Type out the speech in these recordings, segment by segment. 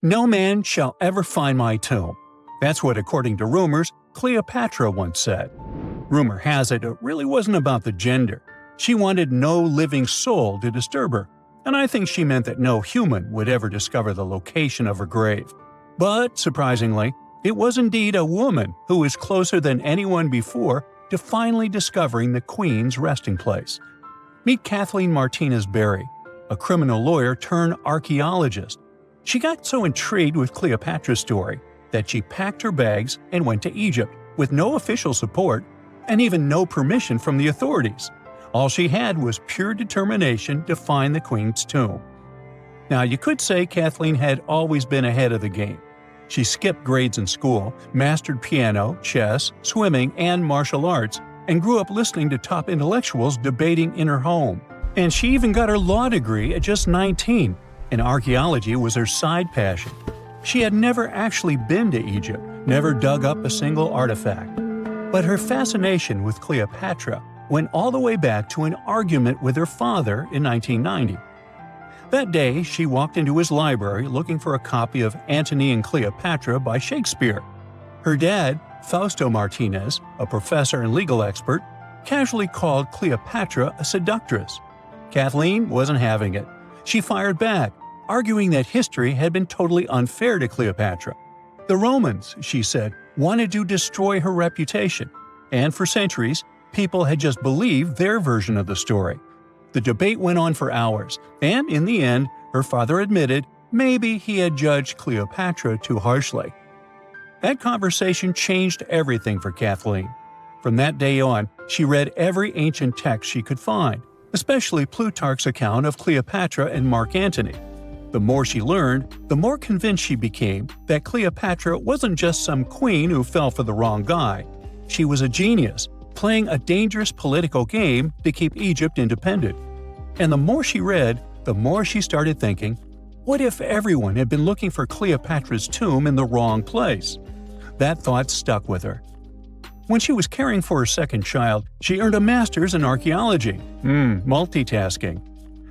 "No man shall ever find my tomb." That's what, according to rumors, Cleopatra once said. Rumor has it really wasn't about the gender. She wanted no living soul to disturb her, and I think she meant that no human would ever discover the location of her grave. But, surprisingly, it was indeed a woman who was closer than anyone before to finally discovering the Queen's resting place. Meet Kathleen Martinez Berry, a criminal lawyer turned archaeologist. She got so intrigued with Cleopatra's story that she packed her bags and went to Egypt with no official support and even no permission from the authorities. All she had was pure determination to find the Queen's tomb. Now, you could say Kathleen had always been ahead of the game. She skipped grades in school, mastered piano, chess, swimming, and martial arts, and grew up listening to top intellectuals debating in her home. And she even got her law degree at just 19, and archaeology was her side passion. She had never actually been to Egypt, never dug up a single artifact. But her fascination with Cleopatra went all the way back to an argument with her father in 1990. That day, she walked into his library looking for a copy of Antony and Cleopatra by Shakespeare. Her dad, Fausto Martinez, a professor and legal expert, casually called Cleopatra a seductress. Kathleen wasn't having it. She fired back, arguing that history had been totally unfair to Cleopatra. The Romans, she said, wanted to destroy her reputation, and for centuries, people had just believed their version of the story. The debate went on for hours, and in the end, her father admitted maybe he had judged Cleopatra too harshly. That conversation changed everything for Kathleen. From that day on, she read every ancient text she could find, especially Plutarch's account of Cleopatra and Mark Antony. The more she learned, the more convinced she became that Cleopatra wasn't just some queen who fell for the wrong guy. She was a genius, playing a dangerous political game to keep Egypt independent. And the more she read, the more she started thinking, what if everyone had been looking for Cleopatra's tomb in the wrong place? That thought stuck with her. When she was caring for her second child, she earned a master's in archaeology. Multitasking.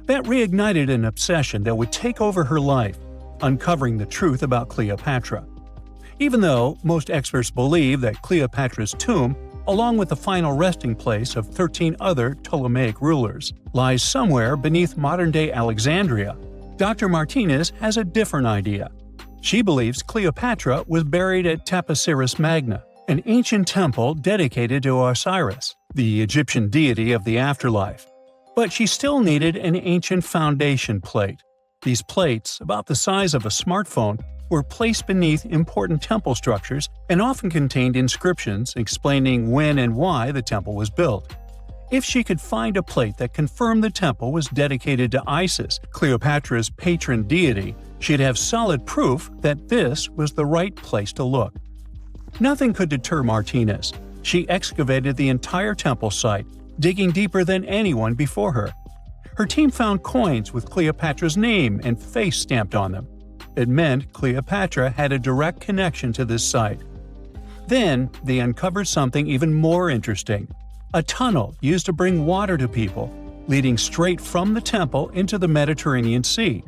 That reignited an obsession that would take over her life, uncovering the truth about Cleopatra. Even though most experts believe that Cleopatra's tomb, along with the final resting place of 13 other Ptolemaic rulers, lies somewhere beneath modern-day Alexandria, Dr. Martinez has a different idea. She believes Cleopatra was buried at Taposiris Magna, an ancient temple dedicated to Osiris, the Egyptian deity of the afterlife. But she still needed an ancient foundation plate. These plates, about the size of a smartphone, were placed beneath important temple structures and often contained inscriptions explaining when and why the temple was built. If she could find a plate that confirmed the temple was dedicated to Isis, Cleopatra's patron deity, she'd have solid proof that this was the right place to look. Nothing could deter Martinez. She excavated the entire temple site, digging deeper than anyone before her. Her team found coins with Cleopatra's name and face stamped on them. It meant Cleopatra had a direct connection to this site. Then, they uncovered something even more interesting: a tunnel used to bring water to people, leading straight from the temple into the Mediterranean Sea.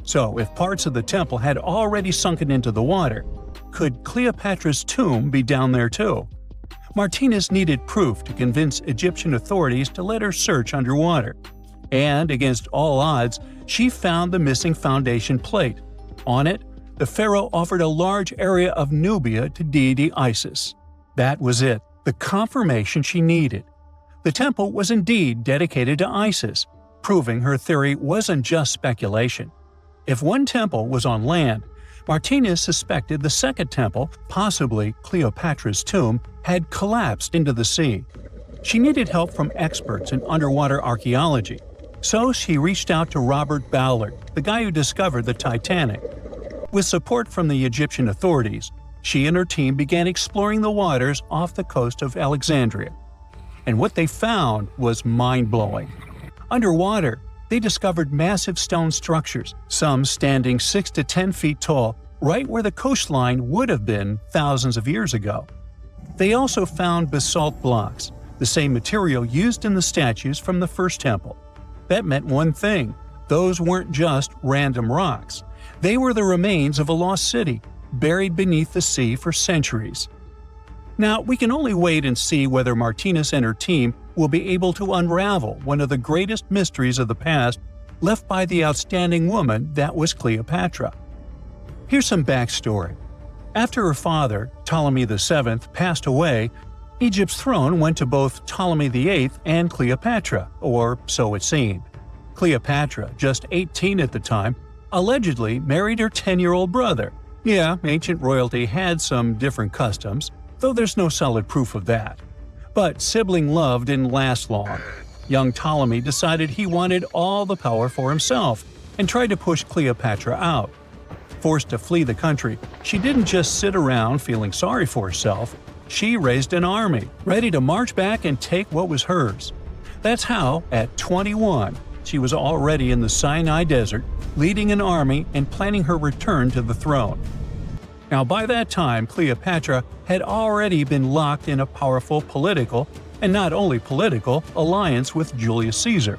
So, if parts of the temple had already sunken into the water, could Cleopatra's tomb be down there too? Martinez needed proof to convince Egyptian authorities to let her search underwater. And, against all odds, she found the missing foundation plate. On it, the pharaoh offered a large area of Nubia to deity Isis. That was it, the confirmation she needed. The temple was indeed dedicated to Isis, proving her theory wasn't just speculation. If one temple was on land, Martinez suspected the second temple, possibly Cleopatra's tomb, had collapsed into the sea. She needed help from experts in underwater archaeology, so she reached out to Robert Ballard, the guy who discovered the Titanic. With support from the Egyptian authorities, she and her team began exploring the waters off the coast of Alexandria. And what they found was mind-blowing. Underwater, they discovered massive stone structures, some standing 6 to 10 feet tall, right where the coastline would have been thousands of years ago. They also found basalt blocks, the same material used in the statues from the first temple. That meant one thing: those weren't just random rocks. They were the remains of a lost city, buried beneath the sea for centuries. Now, we can only wait and see whether Martinez and her team will be able to unravel one of the greatest mysteries of the past left by the outstanding woman that was Cleopatra. Here's some backstory. After her father, Ptolemy VII, passed away, Egypt's throne went to both Ptolemy VIII and Cleopatra, or so it seemed. Cleopatra, just 18 at the time, allegedly married her 10-year-old brother. Yeah, ancient royalty had some different customs, though there's no solid proof of that. But sibling love didn't last long. Young Ptolemy decided he wanted all the power for himself and tried to push Cleopatra out. Forced to flee the country, she didn't just sit around feeling sorry for herself. She raised an army, ready to march back and take what was hers. That's how, at 21, she was already in the Sinai Desert, leading an army and planning her return to the throne. Now, by that time, Cleopatra had already been locked in a powerful political, and not only political, alliance with Julius Caesar.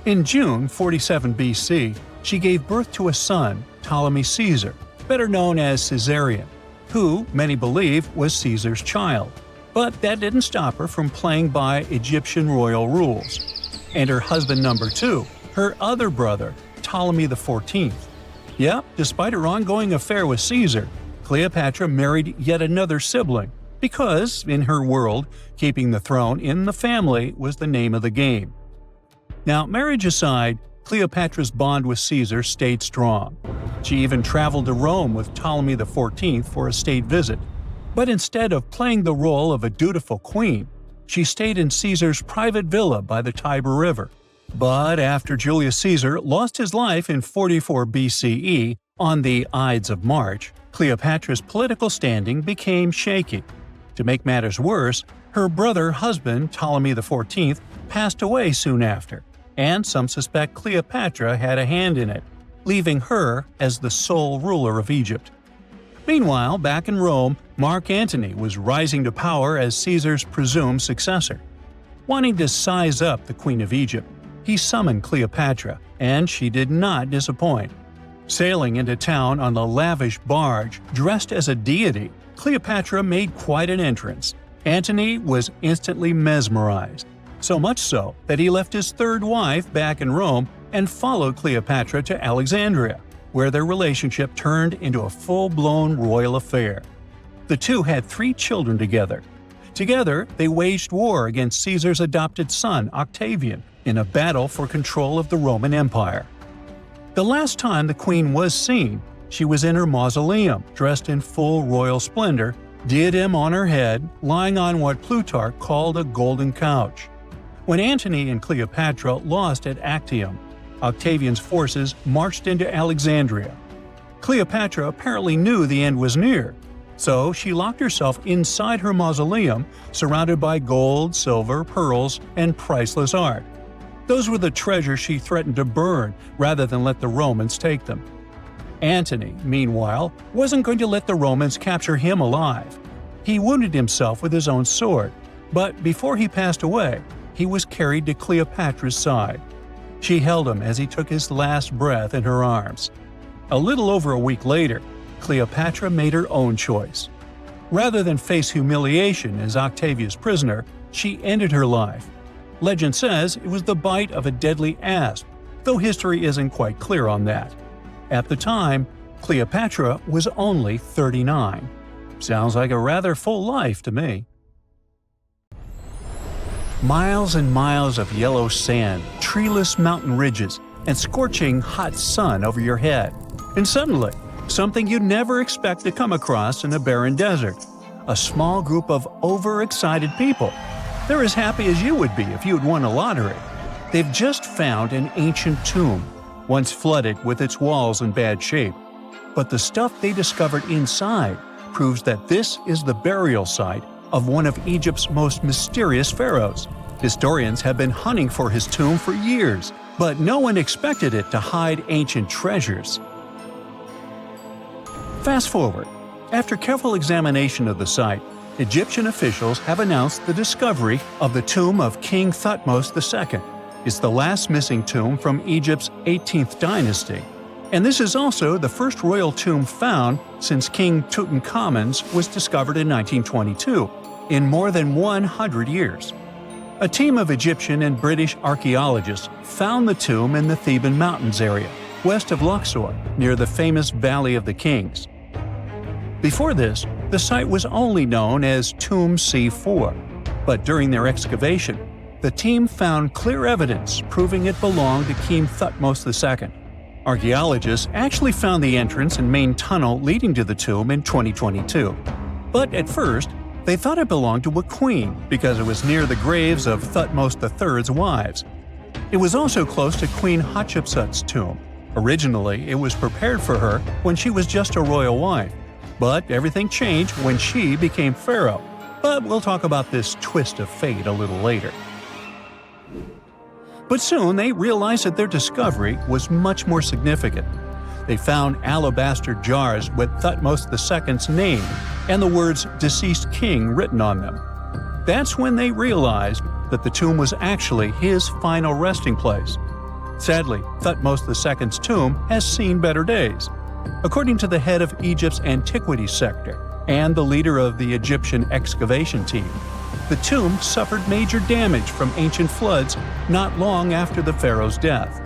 In June 47 BC, she gave birth to a son, Ptolemy Caesar, better known as Caesarion, who, many believe, was Caesar's child. But that didn't stop her from playing by Egyptian royal rules. And her husband number 2, her other brother, Ptolemy XIV. Yep, despite her ongoing affair with Caesar, Cleopatra married yet another sibling, because, in her world, keeping the throne in the family was the name of the game. Now, marriage aside, Cleopatra's bond with Caesar stayed strong. She even traveled to Rome with Ptolemy XIV for a state visit. But instead of playing the role of a dutiful queen, she stayed in Caesar's private villa by the Tiber River. But after Julius Caesar lost his life in 44 BCE on the Ides of March, Cleopatra's political standing became shaky. To make matters worse, her brother-husband Ptolemy XIV passed away soon after, and some suspect Cleopatra had a hand in it, leaving her as the sole ruler of Egypt. Meanwhile, back in Rome, Mark Antony was rising to power as Caesar's presumed successor. Wanting to size up the Queen of Egypt, he summoned Cleopatra, and she did not disappoint. Sailing into town on a lavish barge, dressed as a deity, Cleopatra made quite an entrance. Antony was instantly mesmerized, so much so that he left his third wife back in Rome and followed Cleopatra to Alexandria, where their relationship turned into a full-blown royal affair. The two had 3 children together. Together, they waged war against Caesar's adopted son, Octavian, in a battle for control of the Roman Empire. The last time the queen was seen, she was in her mausoleum, dressed in full royal splendor, diadem on her head, lying on what Plutarch called a golden couch. When Antony and Cleopatra lost at Actium, Octavian's forces marched into Alexandria. Cleopatra apparently knew the end was near, so she locked herself inside her mausoleum, surrounded by gold, silver, pearls, and priceless art. Those were the treasures she threatened to burn rather than let the Romans take them. Antony, meanwhile, wasn't going to let the Romans capture him alive. He wounded himself with his own sword, but before he passed away, he was carried to Cleopatra's side. She held him as he took his last breath in her arms. A little over a week later, Cleopatra made her own choice. Rather than face humiliation as Octavia's prisoner, she ended her life. Legend says it was the bite of a deadly asp, though history isn't quite clear on that. At the time, Cleopatra was only 39. Sounds like a rather full life to me. Miles and miles of yellow sand, treeless mountain ridges, and scorching hot sun over your head. And suddenly, something you'd never expect to come across in a barren desert. A small group of overexcited people. They're as happy as you would be if you had won a lottery. They've just found an ancient tomb, once flooded with its walls in bad shape. But the stuff they discovered inside proves that this is the burial site of one of Egypt's most mysterious pharaohs. Historians have been hunting for his tomb for years, but no one expected it to hide ancient treasures. Fast forward. After careful examination of the site, Egyptian officials have announced the discovery of the tomb of King Thutmose II. It's the last missing tomb from Egypt's 18th dynasty, And this is also the first royal tomb found since King Tutankhamun's was discovered in 1922, in more than 100 years. A team of Egyptian and British archaeologists found the tomb in the Theban Mountains area, west of Luxor, near the famous Valley of the Kings. Before this, the site was only known as Tomb C4, but during their excavation, the team found clear evidence proving it belonged to King Thutmose II. Archaeologists actually found the entrance and main tunnel leading to the tomb in 2022. But at first, they thought it belonged to a queen because it was near the graves of Thutmose III's wives. It was also close to Queen Hatshepsut's tomb. Originally, it was prepared for her when she was just a royal wife. But everything changed when she became pharaoh. But we'll talk about this twist of fate a little later. But soon they realized that their discovery was much more significant. They found alabaster jars with Thutmose II's name and the words "deceased king" written on them. That's when they realized that the tomb was actually his final resting place. Sadly, Thutmose II's tomb has seen better days. According to the head of Egypt's antiquities sector and the leader of the Egyptian excavation team, the tomb suffered major damage from ancient floods not long after the pharaoh's death.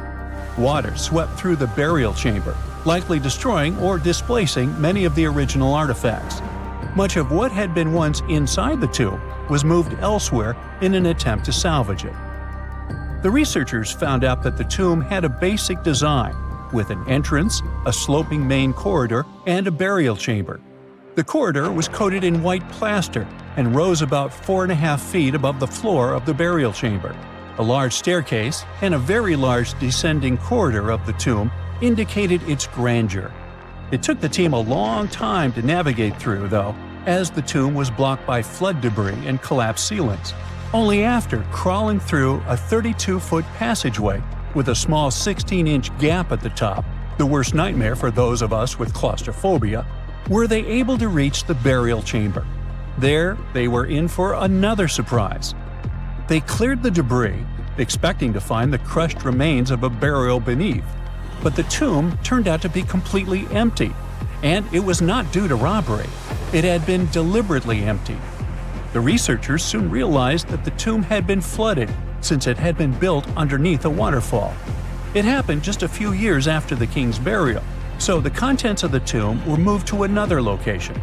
Water swept through the burial chamber, likely destroying or displacing many of the original artifacts. Much of what had been once inside the tomb was moved elsewhere in an attempt to salvage it. The researchers found out that the tomb had a basic design, with an entrance, a sloping main corridor, and a burial chamber. The corridor was coated in white plaster and rose about 4.5 feet above the floor of the burial chamber. A large staircase and a very large descending corridor of the tomb indicated its grandeur. It took the team a long time to navigate through, though, as the tomb was blocked by flood debris and collapsed ceilings. Only after crawling through a 32-foot passageway with a small 16-inch gap at the top, the worst nightmare for those of us with claustrophobia, were they able to reach the burial chamber. There, they were in for another surprise. They cleared the debris, expecting to find the crushed remains of a burial beneath. But the tomb turned out to be completely empty, and it was not due to robbery. It had been deliberately emptied. The researchers soon realized that the tomb had been flooded since it had been built underneath a waterfall. It happened just a few years after the king's burial, so the contents of the tomb were moved to another location.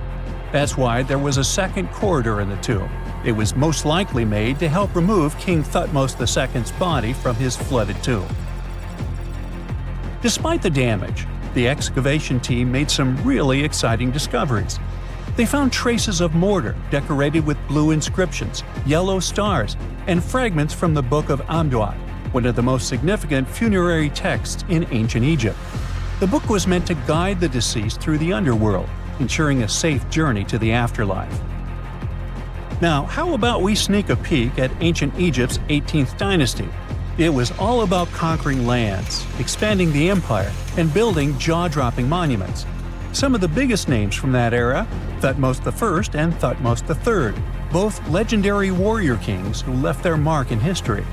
That's why there was a second corridor in the tomb. It was most likely made to help remove King Thutmose II's body from his flooded tomb. Despite the damage, the excavation team made some really exciting discoveries. They found traces of mortar decorated with blue inscriptions, yellow stars, and fragments from the Book of Amduat, one of the most significant funerary texts in ancient Egypt. The book was meant to guide the deceased through the underworld, ensuring a safe journey to the afterlife. Now, how about we sneak a peek at ancient Egypt's 18th dynasty? It was all about conquering lands, expanding the empire, and building jaw-dropping monuments. Some of the biggest names from that era, Thutmose I and Thutmose III, both legendary warrior kings who left their mark in history.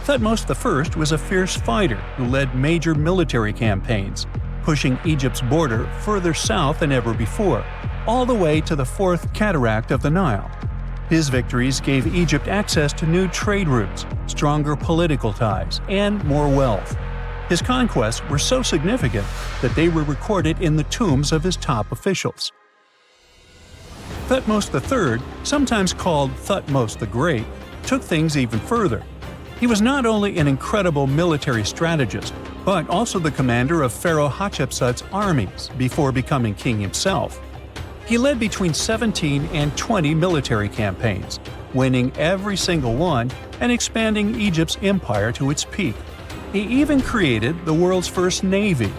Thutmose I was a fierce fighter who led major military campaigns, pushing Egypt's border further south than ever before, all the way to the fourth cataract of the Nile. His victories gave Egypt access to new trade routes, stronger political ties, and more wealth. His conquests were so significant that they were recorded in the tombs of his top officials. Thutmose III, sometimes called Thutmose the Great, took things even further. He was not only an incredible military strategist, but also the commander of Pharaoh Hatshepsut's armies before becoming king himself. He led between 17 and 20 military campaigns, winning every single one and expanding Egypt's empire to its peak. He even created the world's first navy.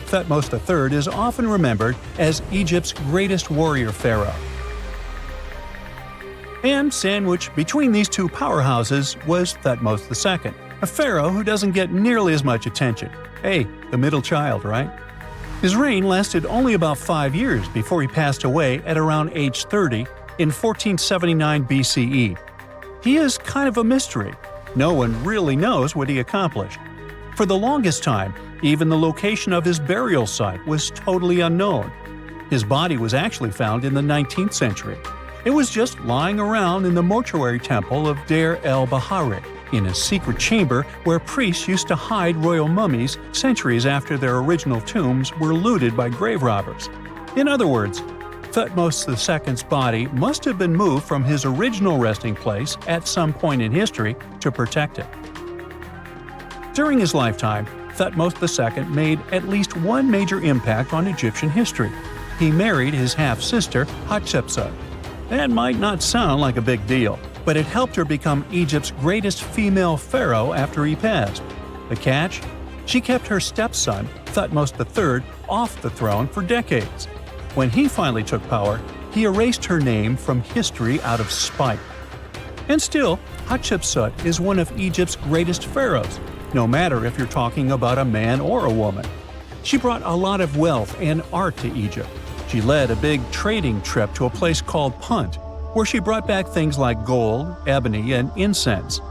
Thutmose III is often remembered as Egypt's greatest warrior pharaoh. And sandwiched between these two powerhouses was Thutmose II, a pharaoh who doesn't get nearly as much attention. Hey, the middle child, right? His reign lasted only about 5 years before he passed away at around age 30 in 1479 BCE. He is kind of a mystery. No one really knows what he accomplished. For the longest time, Even the location of his burial site was totally unknown. His body was actually found in the 19th century. It was just lying around in the mortuary temple of Deir el-Bahari, in a secret chamber where priests used to hide royal mummies centuries after their original tombs were looted by grave robbers. In other words, Thutmose II's body must have been moved from his original resting place at some point in history to protect it. During his lifetime, Thutmose II made at least one major impact on Egyptian history. He married his half-sister Hatshepsut. That might not sound like a big deal, but it helped her become Egypt's greatest female pharaoh after he passed. The catch? She kept her stepson, Thutmose III, off the throne for decades. When he finally took power, he erased her name from history out of spite. And still, Hatshepsut is one of Egypt's greatest pharaohs, no matter if you're talking about a man or a woman. She brought a lot of wealth and art to Egypt. She led a big trading trip to a place called Punt, where she brought back things like gold, ebony, and incense.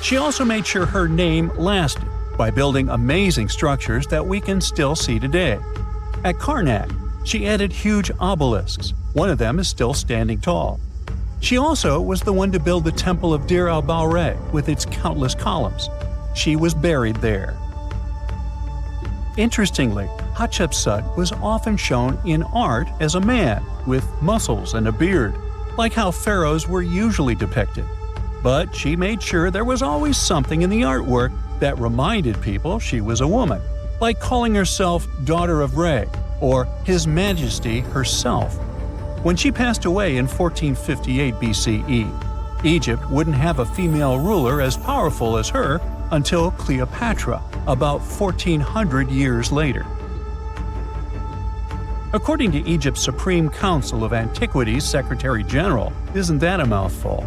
She also made sure her name lasted by building amazing structures that we can still see today. At Karnak, she added huge obelisks. One of them is still standing tall. She also was the one to build the Temple of Deir el-Bahari with its countless columns. She was buried there. Interestingly, Hatshepsut was often shown in art as a man with muscles and a beard, like how pharaohs were usually depicted. But she made sure there was always something in the artwork that reminded people she was a woman, like calling herself Daughter of Re or His Majesty herself. When she passed away in 1458 BCE, Egypt wouldn't have a female ruler as powerful as her until Cleopatra, about 1400 years later. According to Egypt's Supreme Council of Antiquities Secretary General, isn't that a mouthful?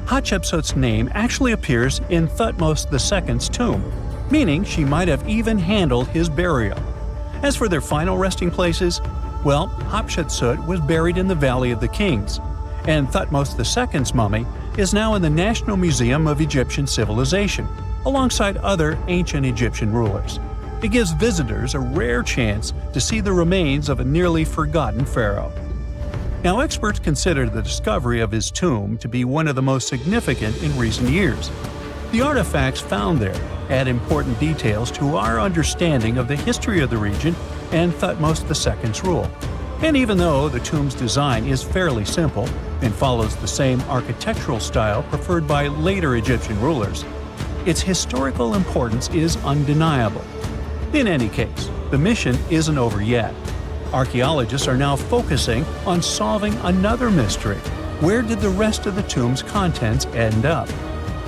Hatshepsut's name actually appears in Thutmose II's tomb, meaning she might have even handled his burial. As for their final resting places, well, Hatshepsut was buried in the Valley of the Kings, and Thutmose II's mummy is now in the National Museum of Egyptian Civilization, alongside other ancient Egyptian rulers. It gives visitors a rare chance to see the remains of a nearly forgotten pharaoh. Now, experts consider the discovery of his tomb to be one of the most significant in recent years. The artifacts found there add important details to our understanding of the history of the region and Thutmose II's rule. And even though the tomb's design is fairly simple and follows the same architectural style preferred by later Egyptian rulers, its historical importance is undeniable. In any case, the mission isn't over yet. Archaeologists are now focusing on solving another mystery. Where did the rest of the tomb's contents end up?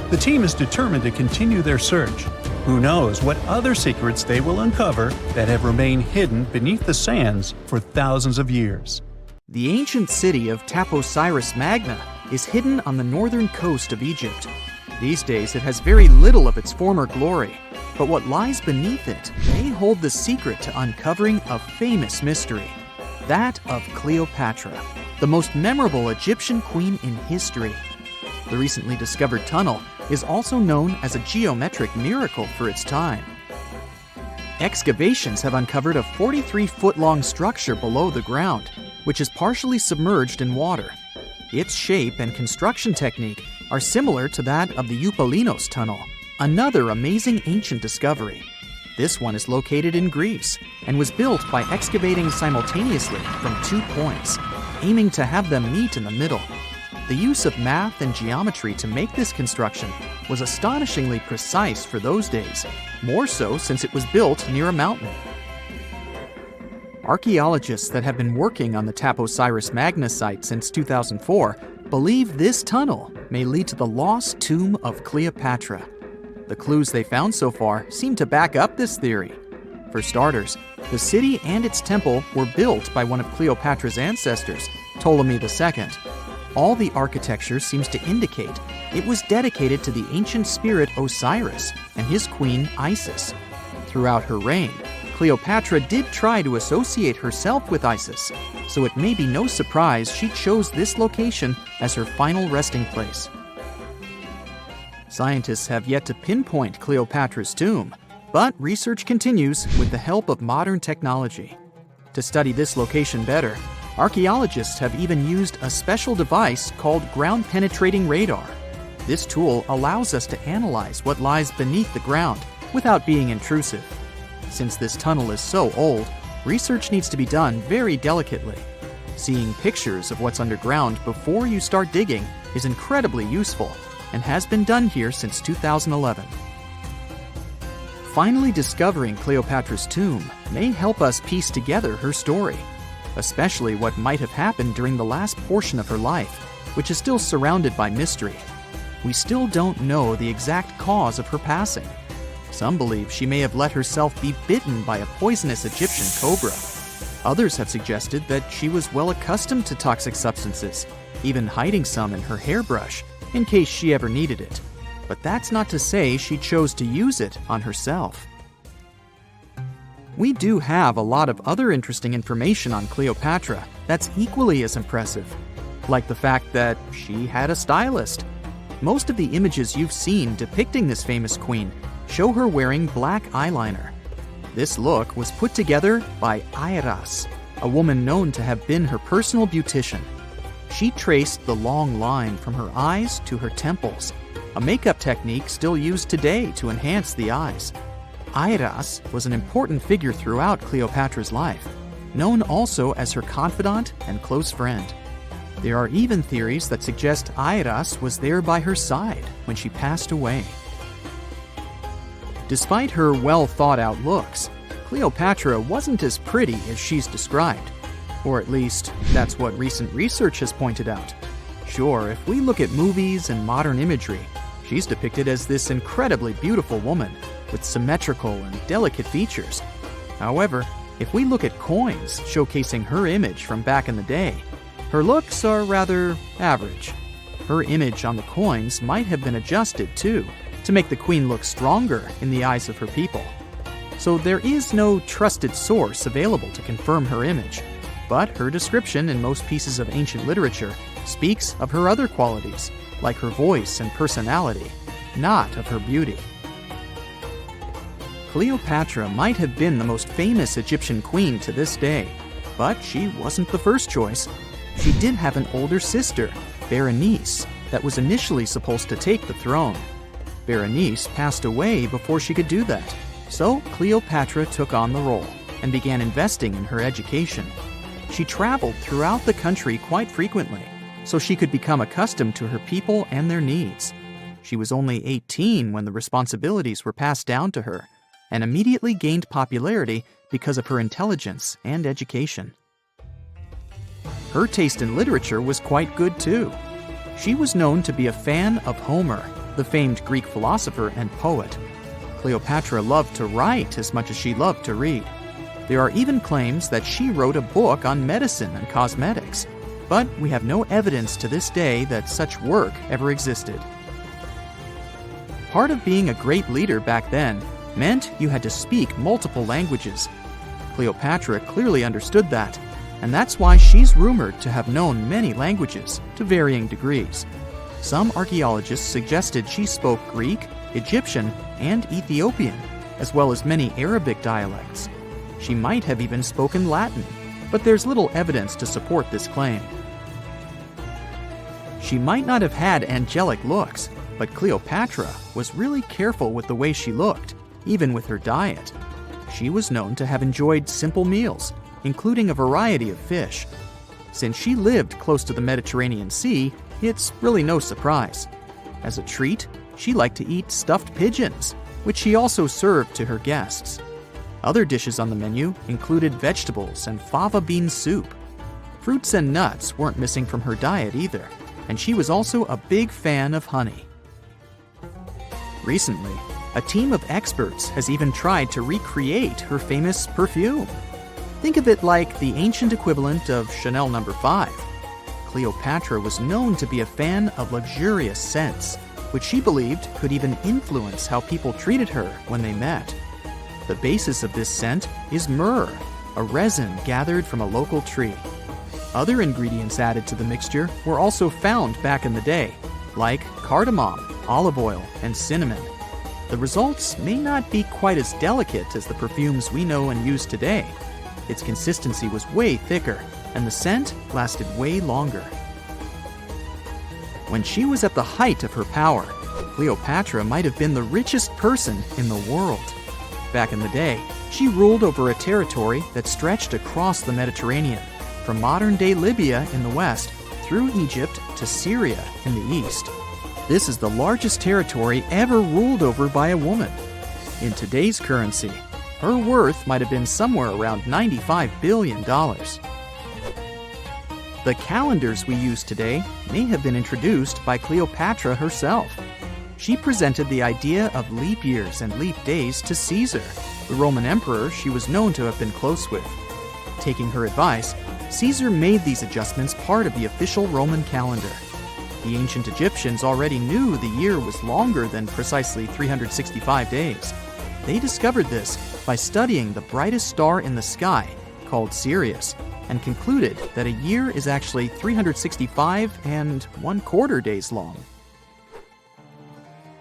The team is determined to continue their search. Who knows what other secrets they will uncover that have remained hidden beneath the sands for thousands of years. The ancient city of Thutmose Magna is hidden on the northern coast of Egypt. These days, it has very little of its former glory, but what lies beneath it may hold the secret to uncovering a famous mystery, that of Cleopatra, the most memorable Egyptian queen in history. The recently discovered tunnel is also known as a geometric miracle for its time. Excavations have uncovered a 43-foot-long structure below the ground, which is partially submerged in water. Its shape and construction technique are similar to that of the Eupalinos tunnel, another amazing ancient discovery. This one is located in Greece and was built by excavating simultaneously from 2 points, aiming to have them meet in the middle. The use of math and geometry to make this construction was astonishingly precise for those days, more so since it was built near a mountain. Archaeologists that have been working on the Thutmose Magna site since 2004 believe this tunnel may lead to the lost tomb of Cleopatra. The clues they found so far seem to back up this theory. For starters, the city and its temple were built by one of Cleopatra's ancestors, Ptolemy II. All the architecture seems to indicate it was dedicated to the ancient spirit Osiris and his queen Isis. Throughout her reign, Cleopatra did try to associate herself with Isis, so it may be no surprise she chose this location as her final resting place. Scientists have yet to pinpoint Cleopatra's tomb. But research continues with the help of modern technology. To study this location better, archaeologists have even used a special device called ground-penetrating radar. This tool allows us to analyze what lies beneath the ground without being intrusive. Since this tunnel is so old, research needs to be done very delicately. Seeing pictures of what's underground before you start digging is incredibly useful and has been done here since 2011. Finally discovering Cleopatra's tomb may help us piece together her story, especially what might have happened during the last portion of her life, which is still surrounded by mystery. We still don't know the exact cause of her passing. Some believe she may have let herself be bitten by a poisonous Egyptian cobra. Others have suggested that she was well accustomed to toxic substances, even hiding some in her hairbrush in case she ever needed it. But that's not to say she chose to use it on herself. We do have a lot of other interesting information on Cleopatra that's equally as impressive, like the fact that she had a stylist. Most of the images you've seen depicting this famous queen show her wearing black eyeliner. This look was put together by Airas, a woman known to have been her personal beautician. She traced the long line from her eyes to her temples, a makeup technique still used today to enhance the eyes. Airas was an important figure throughout Cleopatra's life, known also as her confidant and close friend. There are even theories that suggest Airas was there by her side when she passed away. Despite her well-thought-out looks, Cleopatra wasn't as pretty as she's described. Or at least, that's what recent research has pointed out. Sure, if we look at movies and modern imagery, she's depicted as this incredibly beautiful woman with symmetrical and delicate features. However, if we look at coins showcasing her image from back in the day, her looks are rather average. Her image on the coins might have been adjusted, too, to make the queen look stronger in the eyes of her people. So there is no trusted source available to confirm her image, but her description in most pieces of ancient literature speaks of her other qualities, like her voice and personality, not of her beauty. Cleopatra might have been the most famous Egyptian queen to this day, but she wasn't the first choice. She did have an older sister, Berenice, that was initially supposed to take the throne. Berenice passed away before she could do that, so Cleopatra took on the role and began investing in her education. She traveled throughout the country quite frequently, so she could become accustomed to her people and their needs. She was only 18 when the responsibilities were passed down to her, and immediately gained popularity because of her intelligence and education. Her taste in literature was quite good too. She was known to be a fan of Homer, the famed Greek philosopher and poet. Cleopatra loved to write as much as she loved to read. There are even claims that she wrote a book on medicine and cosmetics, but we have no evidence to this day that such work ever existed. Part of being a great leader back then meant you had to speak multiple languages. Cleopatra clearly understood that, and that's why she's rumored to have known many languages to varying degrees. Some archaeologists suggested she spoke Greek, Egyptian, and Ethiopian, as well as many Arabic dialects. She might have even spoken Latin, but there's little evidence to support this claim. She might not have had angelic looks, but Cleopatra was really careful with the way she looked, even with her diet. She was known to have enjoyed simple meals, including a variety of fish. Since she lived close to the Mediterranean Sea, it's really no surprise. As a treat, she liked to eat stuffed pigeons, which she also served to her guests. Other dishes on the menu included vegetables and fava bean soup. Fruits and nuts weren't missing from her diet either, and she was also a big fan of honey. Recently, a team of experts has even tried to recreate her famous perfume. Think of it like the ancient equivalent of Chanel No. 5. Cleopatra was known to be a fan of luxurious scents, which she believed could even influence how people treated her when they met. The basis of this scent is myrrh, a resin gathered from a local tree. Other ingredients added to the mixture were also found back in the day, like cardamom, olive oil, and cinnamon. the results may not be quite as delicate as the perfumes we know and use today. Its consistency was way thicker, and the scent lasted way longer. When she was at the height of her power, Cleopatra might have been the richest person in the world. Back in the day, she ruled over a territory that stretched across the Mediterranean, from modern-day Libya in the west through Egypt to Syria in the east. This is the largest territory ever ruled over by a woman. In today's currency, her worth might have been somewhere around $95 billion. The calendars we use today may have been introduced by Cleopatra herself. She presented the idea of leap years and leap days to Caesar, the Roman emperor she was known to have been close with. Taking her advice, Caesar made these adjustments part of the official Roman calendar. The ancient Egyptians already knew the year was longer than precisely 365 days. They discovered this by studying the brightest star in the sky, called Sirius, and concluded that a year is actually 365 and 1/4 days long.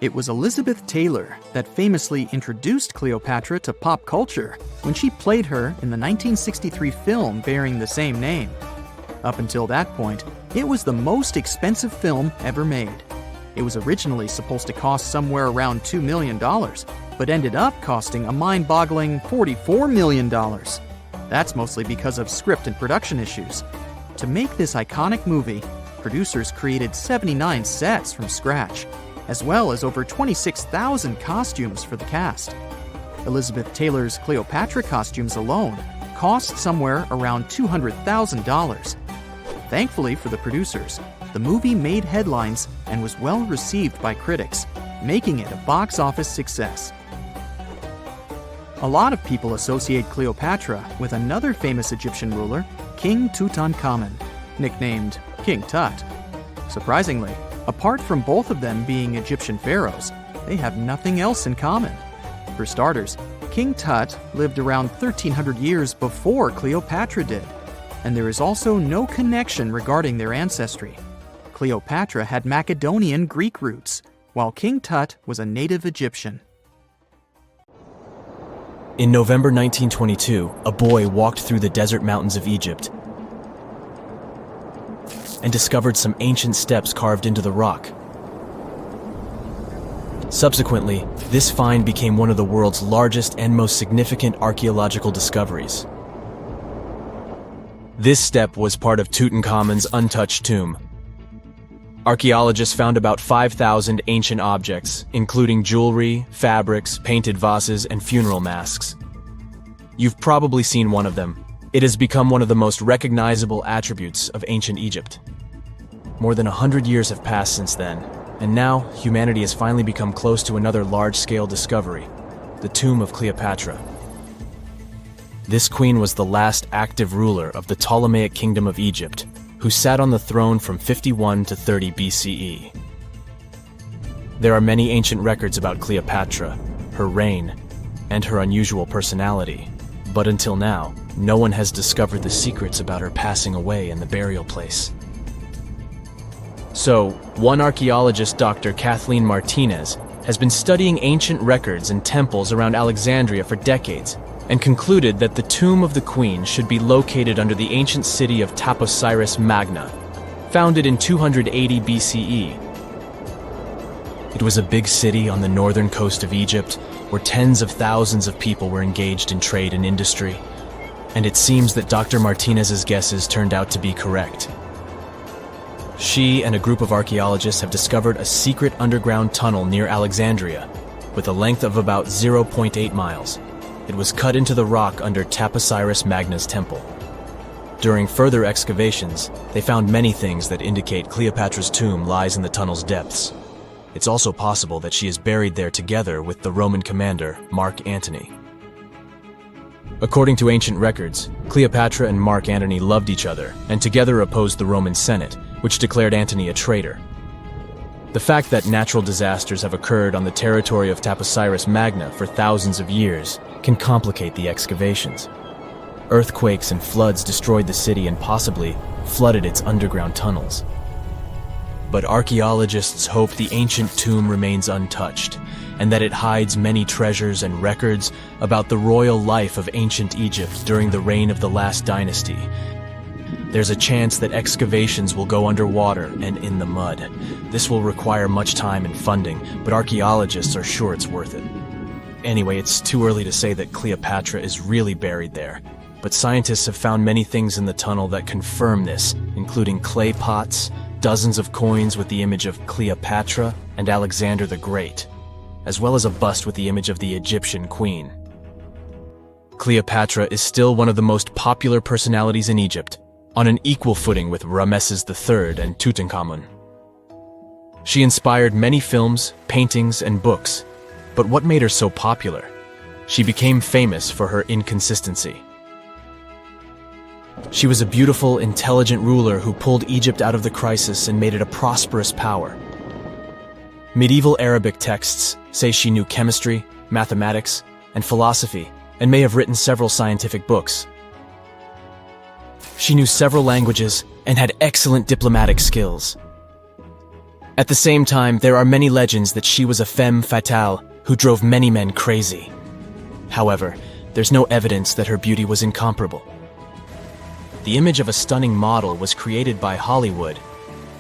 It was Elizabeth Taylor that famously introduced Cleopatra to pop culture when she played her in the 1963 film bearing the same name. Up until that point, it was the most expensive film ever made. It was originally supposed to cost somewhere around $2 million, but ended up costing a mind-boggling $44 million. That's mostly because of script and production issues. To make this iconic movie, producers created 79 sets from scratch, as well as over 26,000 costumes for the cast. Elizabeth Taylor's Cleopatra costumes alone cost somewhere around $200,000. Thankfully for the producers, the movie made headlines and was well received by critics, making it a box office success. A lot of people associate Cleopatra with another famous Egyptian ruler, King Tutankhamun, nicknamed King Tut. Surprisingly, apart from both of them being Egyptian pharaohs, they have nothing else in common. For starters, King Tut lived around 1,300 years before Cleopatra did, and there is also no connection regarding their ancestry. Cleopatra had Macedonian Greek roots, while King Tut was a native Egyptian. In November 1922, a boy walked through the desert mountains of Egypt and discovered some ancient steps carved into the rock. Subsequently, this find became one of the world's largest and most significant archaeological discoveries. This step was part of Tutankhamun's untouched tomb. Archaeologists found about 5,000 ancient objects, including jewelry, fabrics, painted vases, and funeral masks. You've probably seen one of them. It has become one of the most recognizable attributes of ancient Egypt. More than 100 years have passed since then, and now humanity has finally become close to another large-scale discovery, the tomb of Cleopatra. This queen was the last active ruler of the Ptolemaic Kingdom of Egypt, who sat on the throne from 51 to 30 BCE. There are many ancient records about Cleopatra, her reign, and her unusual personality, but until now, no one has discovered the secrets about her passing away in the burial place. So, one archaeologist, Dr. Kathleen Martinez, has been studying ancient records and temples around Alexandria for decades, and concluded that the tomb of the queen should be located under the ancient city of Thutmose Magna, founded in 280 BCE. It was a big city on the northern coast of Egypt, where tens of thousands of people were engaged in trade and industry, and it seems that Dr. Martinez's guesses turned out to be correct. She and a group of archaeologists have discovered a secret underground tunnel near Alexandria, with a length of about 0.8 miles. It was cut into the rock under Thutmose Magna's temple. During further excavations, they found many things that indicate Cleopatra's tomb lies in the tunnel's depths. It's also possible that she is buried there together with the Roman commander, Mark Antony. According to ancient records, Cleopatra and Mark Antony loved each other and together opposed the Roman Senate, which declared Antony a traitor. The fact that natural disasters have occurred on the territory of Thutmose Magna for thousands of years can complicate the excavations. Earthquakes and floods destroyed the city and possibly flooded its underground tunnels. But archaeologists hope the ancient tomb remains untouched and that it hides many treasures and records about the royal life of ancient Egypt during the reign of the last dynasty. There's a chance that excavations will go underwater and in the mud. This will require much time and funding, but archaeologists are sure it's worth it. Anyway, it's too early to say that Cleopatra is really buried there, but scientists have found many things in the tunnel that confirm this, including clay pots, dozens of coins with the image of Cleopatra and Alexander the Great, as well as a bust with the image of the Egyptian queen. Cleopatra is still one of the most popular personalities in Egypt, on an equal footing with Ramesses III and Tutankhamun. She inspired many films, paintings, and books, but what made her so popular? She became famous for her inconsistency. She was a beautiful, intelligent ruler who pulled Egypt out of the crisis and made it a prosperous power. Medieval Arabic texts say she knew chemistry, mathematics, and philosophy, and may have written several scientific books. She knew several languages and had excellent diplomatic skills. At the same time, there are many legends that she was a femme fatale who drove many men crazy. However, there's no evidence that her beauty was incomparable. The image of a stunning model was created by Hollywood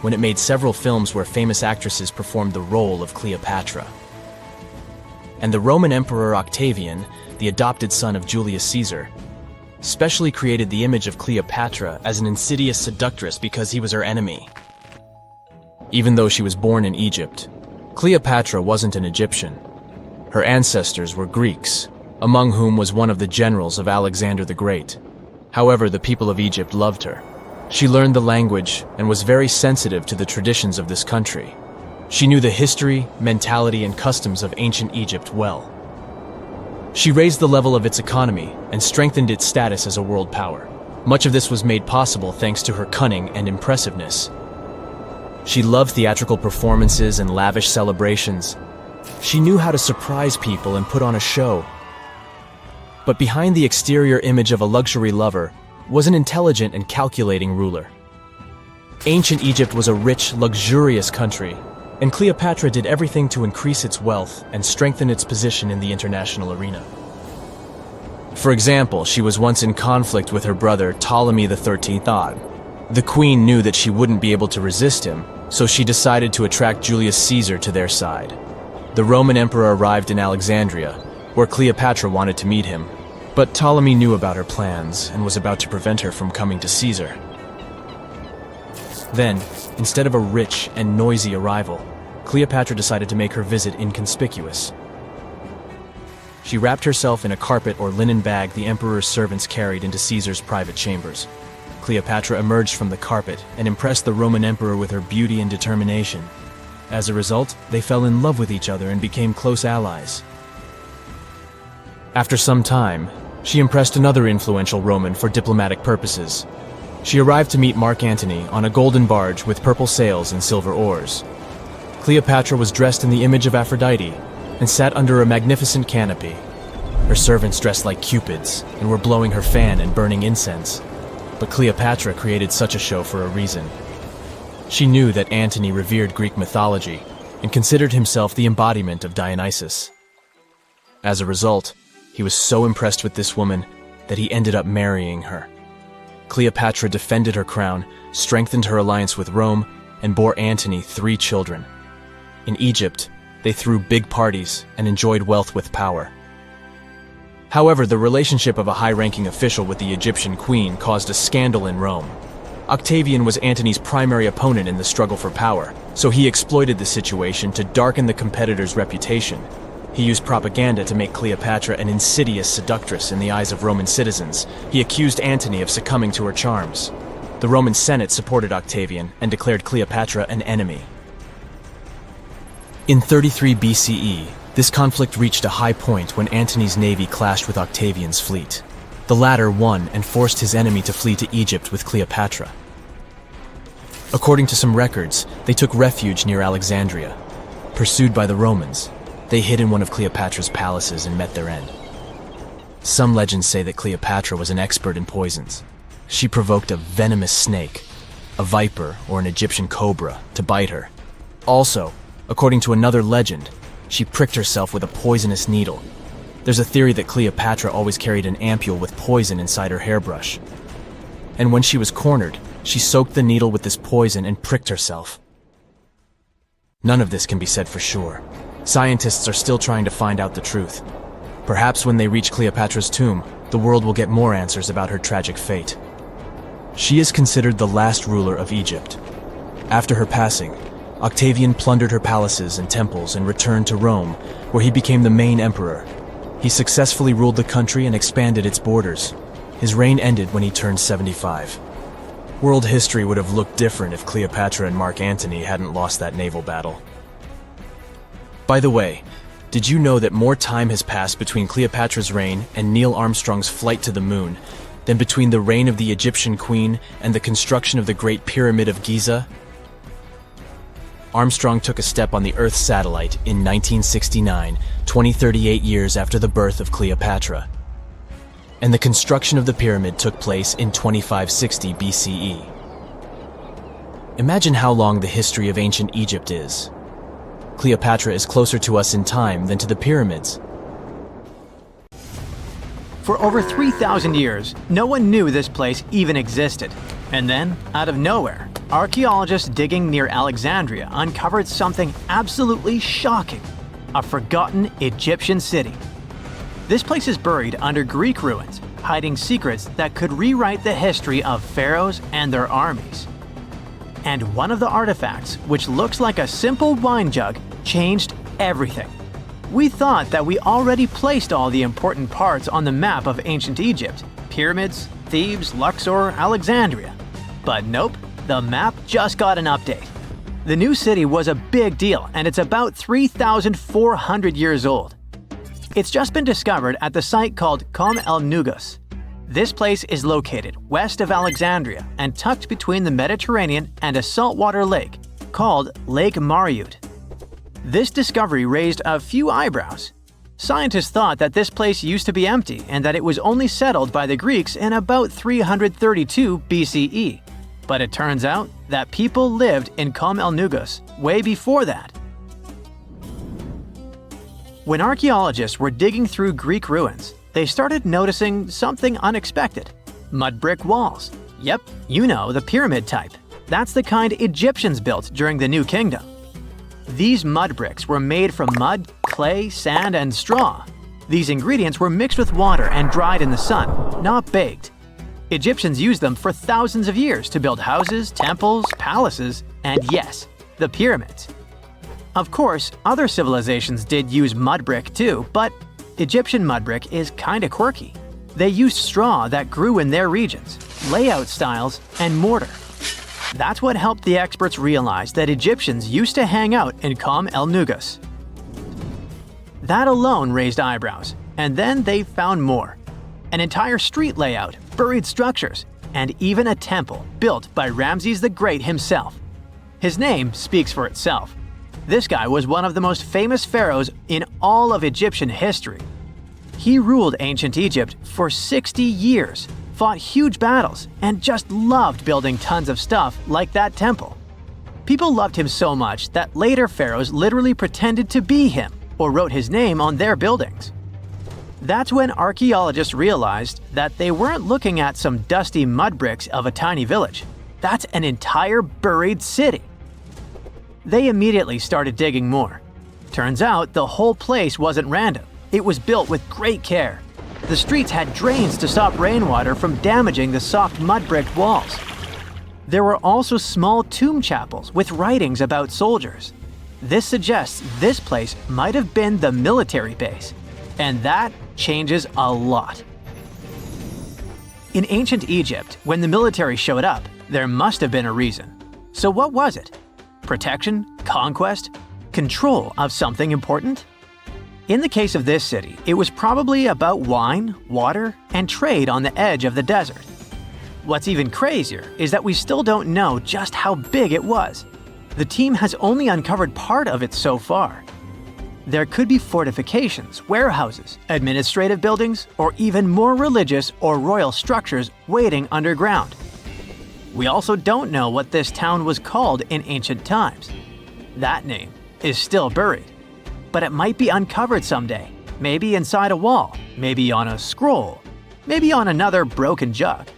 when it made several films where famous actresses performed the role of Cleopatra. And the Roman Emperor Octavian, the adopted son of Julius Caesar, specially created the image of Cleopatra as an insidious seductress because he was her enemy. Even though she was born in Egypt, Cleopatra wasn't an Egyptian. Her ancestors were Greeks, among whom was one of the generals of Alexander the Great. However, the people of Egypt loved her. She learned the language and was very sensitive to the traditions of this country. She knew the history, mentality, and customs of ancient Egypt well. She raised the level of its economy and strengthened its status as a world power. Much of this was made possible thanks to her cunning and impressiveness. She loved theatrical performances and lavish celebrations. She knew how to surprise people and put on a show. But behind the exterior image of a luxury lover was an intelligent and calculating ruler. Ancient Egypt was a rich, luxurious country, and Cleopatra did everything to increase its wealth and strengthen its position in the international arena. For example, she was once in conflict with her brother Ptolemy XIII. The queen knew that she wouldn't be able to resist him, so she decided to attract Julius Caesar to their side. The Roman emperor arrived in Alexandria, where Cleopatra wanted to meet him, but Ptolemy knew about her plans and was about to prevent her from coming to Caesar. Then, instead of a rich and noisy arrival, Cleopatra decided to make her visit inconspicuous. She wrapped herself in a carpet or linen bag the emperor's servants carried into Caesar's private chambers. Cleopatra emerged from the carpet and impressed the Roman emperor with her beauty and determination. As a result, they fell in love with each other and became close allies. After some time, she impressed another influential Roman for diplomatic purposes. She arrived to meet Mark Antony on a golden barge with purple sails and silver oars. Cleopatra was dressed in the image of Aphrodite and sat under a magnificent canopy. Her servants dressed like cupids and were blowing her fan and burning incense. But Cleopatra created such a show for a reason. She knew that Antony revered Greek mythology and considered himself the embodiment of Dionysus. As a result, he was so impressed with this woman that he ended up marrying her. Cleopatra defended her crown, strengthened her alliance with Rome, and bore Antony 3 children. In Egypt, they threw big parties and enjoyed wealth with power. However, the relationship of a high-ranking official with the Egyptian queen caused a scandal in Rome. Octavian was Antony's primary opponent in the struggle for power, so he exploited the situation to darken the competitor's reputation. He used propaganda to make Cleopatra an insidious seductress in the eyes of Roman citizens. He accused Antony of succumbing to her charms. The Roman Senate supported Octavian and declared Cleopatra an enemy. In 33 BCE, this conflict reached a high point when Antony's navy clashed with Octavian's fleet. The latter won and forced his enemy to flee to Egypt with Cleopatra. According to some records, they took refuge near Alexandria. Pursued by the Romans, they hid in one of Cleopatra's palaces and met their end. Some legends say that Cleopatra was an expert in poisons. She provoked a venomous snake, a viper or an Egyptian cobra, to bite her. Also, according to another legend, she pricked herself with a poisonous needle. There's a theory that Cleopatra always carried an ampule with poison inside her hairbrush. And when she was cornered, she soaked the needle with this poison and pricked herself. None of this can be said for sure. Scientists are still trying to find out the truth. Perhaps when they reach Cleopatra's tomb, the world will get more answers about her tragic fate. She is considered the last ruler of Egypt. After her passing, Octavian plundered her palaces and temples and returned to Rome, where he became the main emperor. He successfully ruled the country and expanded its borders. His reign ended when he turned 75. World history would have looked different if Cleopatra and Mark Antony hadn't lost that naval battle. By the way, did you know that more time has passed between Cleopatra's reign and Neil Armstrong's flight to the moon than between the reign of the Egyptian queen and the construction of the Great Pyramid of Giza? Armstrong took a step on the Earth satellite in 1969, 38 years after the birth of Cleopatra. And the construction of the pyramid took place in 2560 BCE. Imagine how long the history of ancient Egypt is. Cleopatra is closer to us in time than to the pyramids. For over 3,000 years, no one knew this place even existed. And then, out of nowhere, archaeologists digging near Alexandria uncovered something absolutely shocking: a forgotten Egyptian city. This place is buried under Greek ruins, hiding secrets that could rewrite the history of pharaohs and their armies. And one of the artifacts, which looks like a simple wine jug, changed everything. We thought that we already placed all the important parts on the map of ancient Egypt: pyramids, Thebes, Luxor, Alexandria. But nope, the map just got an update. The new city was a big deal, and it's about 3,400 years old. It's just been discovered at the site called Kom el Nugus. This place is located west of Alexandria and tucked between the Mediterranean and a saltwater lake called Lake Mariut. This discovery raised a few eyebrows. Scientists thought that this place used to be empty and that it was only settled by the Greeks in about 332 BCE. But it turns out that people lived in Kom el Nugus way before that. When archaeologists were digging through Greek ruins, they started noticing something unexpected: mud brick walls. Yep, you know, the pyramid type. That's the kind Egyptians built during the New Kingdom. These mud bricks were made from mud, clay, sand, and straw. These ingredients were mixed with water and dried in the sun, not baked. Egyptians used them for thousands of years to build houses, temples, palaces, and yes, the pyramids. Of course, other civilizations did use mud brick too, but Egyptian mud brick is kinda quirky. They used straw that grew in their regions, layout styles, and mortar. That's what helped the experts realize that Egyptians used to hang out in Kom el Nugus. That alone raised eyebrows, and then they found more: an entire street layout, buried structures, and even a temple built by Ramses the Great himself. His name speaks for itself. This guy was one of the most famous pharaohs in all of Egyptian history. He ruled ancient Egypt for 60 years, fought huge battles, and just loved building tons of stuff like that temple. People loved him so much that later pharaohs literally pretended to be him or wrote his name on their buildings. That's when archaeologists realized that they weren't looking at some dusty mud bricks of a tiny village. That's an entire buried city. They immediately started digging more. Turns out the whole place wasn't random. It was built with great care. The streets had drains to stop rainwater from damaging the soft mud brick walls. There were also small tomb chapels with writings about soldiers. This suggests this place might have been the military base. And that changes a lot. In ancient Egypt, when the military showed up, there must have been a reason. So what was it? Protection? Conquest? Control of something important? In the case of this city, it was probably about wine, water, and trade on the edge of the desert. What's even crazier is that we still don't know just how big it was. The team has only uncovered part of it so far. There could be fortifications, warehouses, administrative buildings, or even more religious or royal structures waiting underground. We also don't know what this town was called in ancient times. That name is still buried. but it might be uncovered someday. Maybe inside a wall, maybe on a scroll, maybe on another broken jug.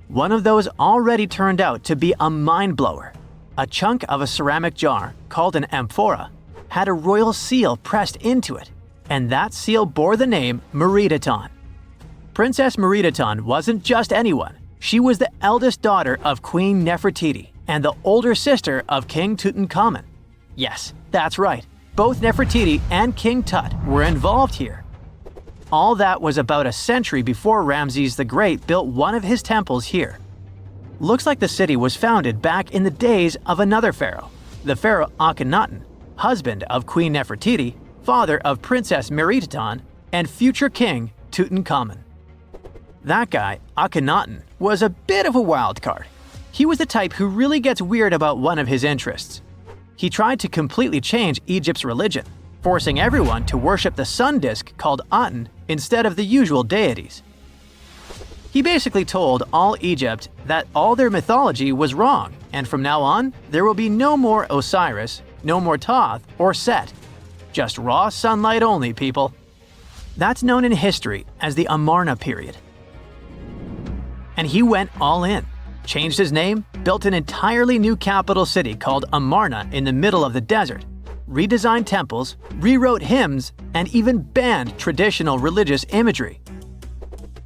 One of those already turned out to be a mind-blower. A chunk of a ceramic jar, called an amphora, had a royal seal pressed into it, and that seal bore the name Meredaton. Princess Meredaton wasn't just anyone. She was the eldest daughter of Queen Nefertiti and the older sister of King Tutankhamun. Yes, that's right. Both Nefertiti and King Tut were involved here. All that was about a century before Ramses the Great built one of his temples here. Looks like the city was founded back in the days of another pharaoh, the pharaoh Akhenaten, husband of Queen Nefertiti, father of Princess Meredaton, and future king Tutankhamun. That guy, Akhenaten, was a bit of a wild card. He was the type who really gets weird about one of his interests. He tried to completely change Egypt's religion, forcing everyone to worship the sun disk called Aten instead of the usual deities. He basically told all Egypt that all their mythology was wrong, and from now on, there will be no more Osiris, no more Thoth or Set. Just raw sunlight only, people. That's known in history as the Amarna period. And he went all in, changed his name, built an entirely new capital city called Amarna in the middle of the desert, redesigned temples, rewrote hymns, and even banned traditional religious imagery.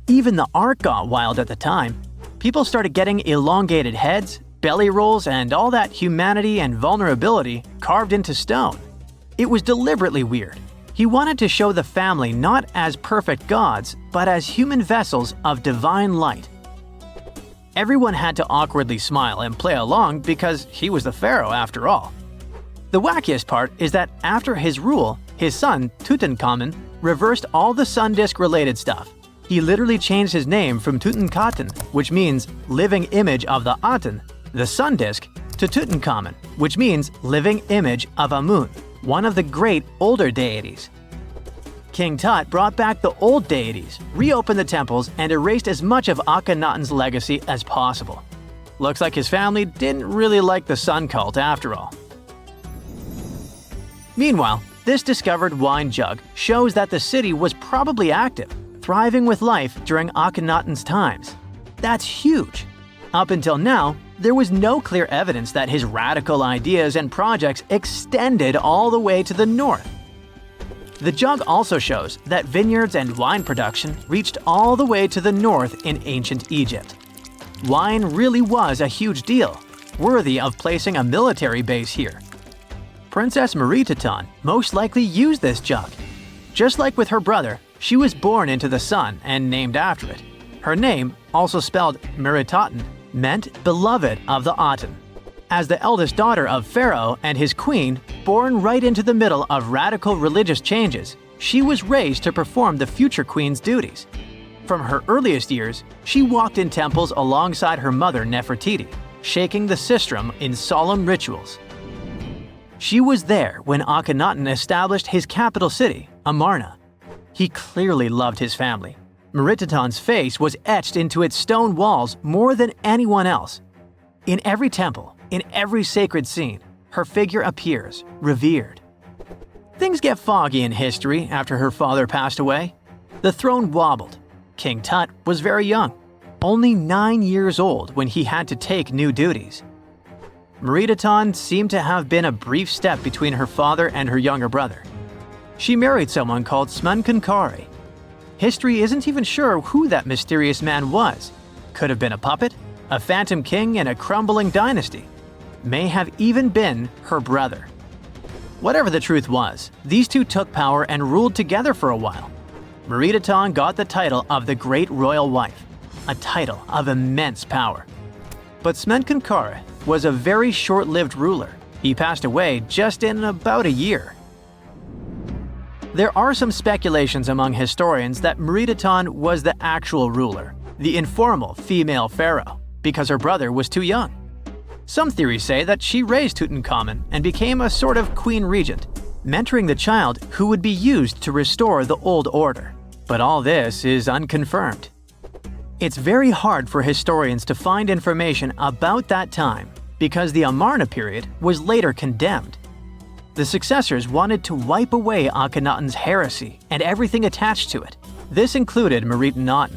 Even the art got wild at the time. People started getting elongated heads, belly rolls, and all that humanity and vulnerability carved into stone. It was deliberately weird. He wanted to show the family not as perfect gods, but as human vessels of divine light. Everyone had to awkwardly smile and play along because he was the pharaoh after all. The wackiest part is that after his rule, his son, Tutankhamun, reversed all the sun disk-related stuff. He literally changed his name from Tutankhaten, which means living image of the Aten, the sun disk, to Tutankhamun, which means living image of Amun, one of the great older deities. King Tut brought back the old deities, reopened the temples, and erased as much of Akhenaten's legacy as possible. Looks like his family didn't really like the sun cult after all. Meanwhile, this discovered wine jug shows that the city was probably active, thriving with life during Akhenaten's times. That's huge. Up until now, there was no clear evidence that his radical ideas and projects extended all the way to the north. The jug also shows that vineyards and wine production reached all the way to the north in ancient Egypt. Wine really was a huge deal, worthy of placing a military base here. Princess Meredaton most likely used this jug. Just like with her brother, she was born into the sun and named after it. Her name, also spelled Meritaten, meant beloved of the Aten. As the eldest daughter of Pharaoh and his queen, born right into the middle of radical religious changes, she was raised to perform the future queen's duties. From her earliest years, she walked in temples alongside her mother Nefertiti, shaking the sistrum in solemn rituals. She was there when Akhenaten established his capital city, Amarna. He clearly loved his family. Meredaton's face was etched into its stone walls more than anyone else. In every temple, in every sacred scene, her figure appears, revered. Things get foggy in history after her father passed away. The throne wobbled. King Tut was very young, only 9 years old when he had to take new duties. Meredaton seemed to have been a brief step between her father and her younger brother. She married someone called Smenkhkare. History isn't even sure who that mysterious man was. Could have been a puppet, a phantom king in a crumbling dynasty. May have even been her brother. Whatever the truth was, these two took power and ruled together for a while. Meredaton got the title of the Great Royal Wife, a title of immense power. But Smenkhkare was a very short-lived ruler. He passed away just in about a year. There are some speculations among historians that Meredaton was the actual ruler, the informal female pharaoh, because her brother was too young. Some theories say that she raised Tutankhamun and became a sort of queen regent, mentoring the child who would be used to restore the old order. But all this is unconfirmed. It's very hard for historians to find information about that time because the Amarna period was later condemned. The successors wanted to wipe away Akhenaten's heresy and everything attached to it. This included Merenptah.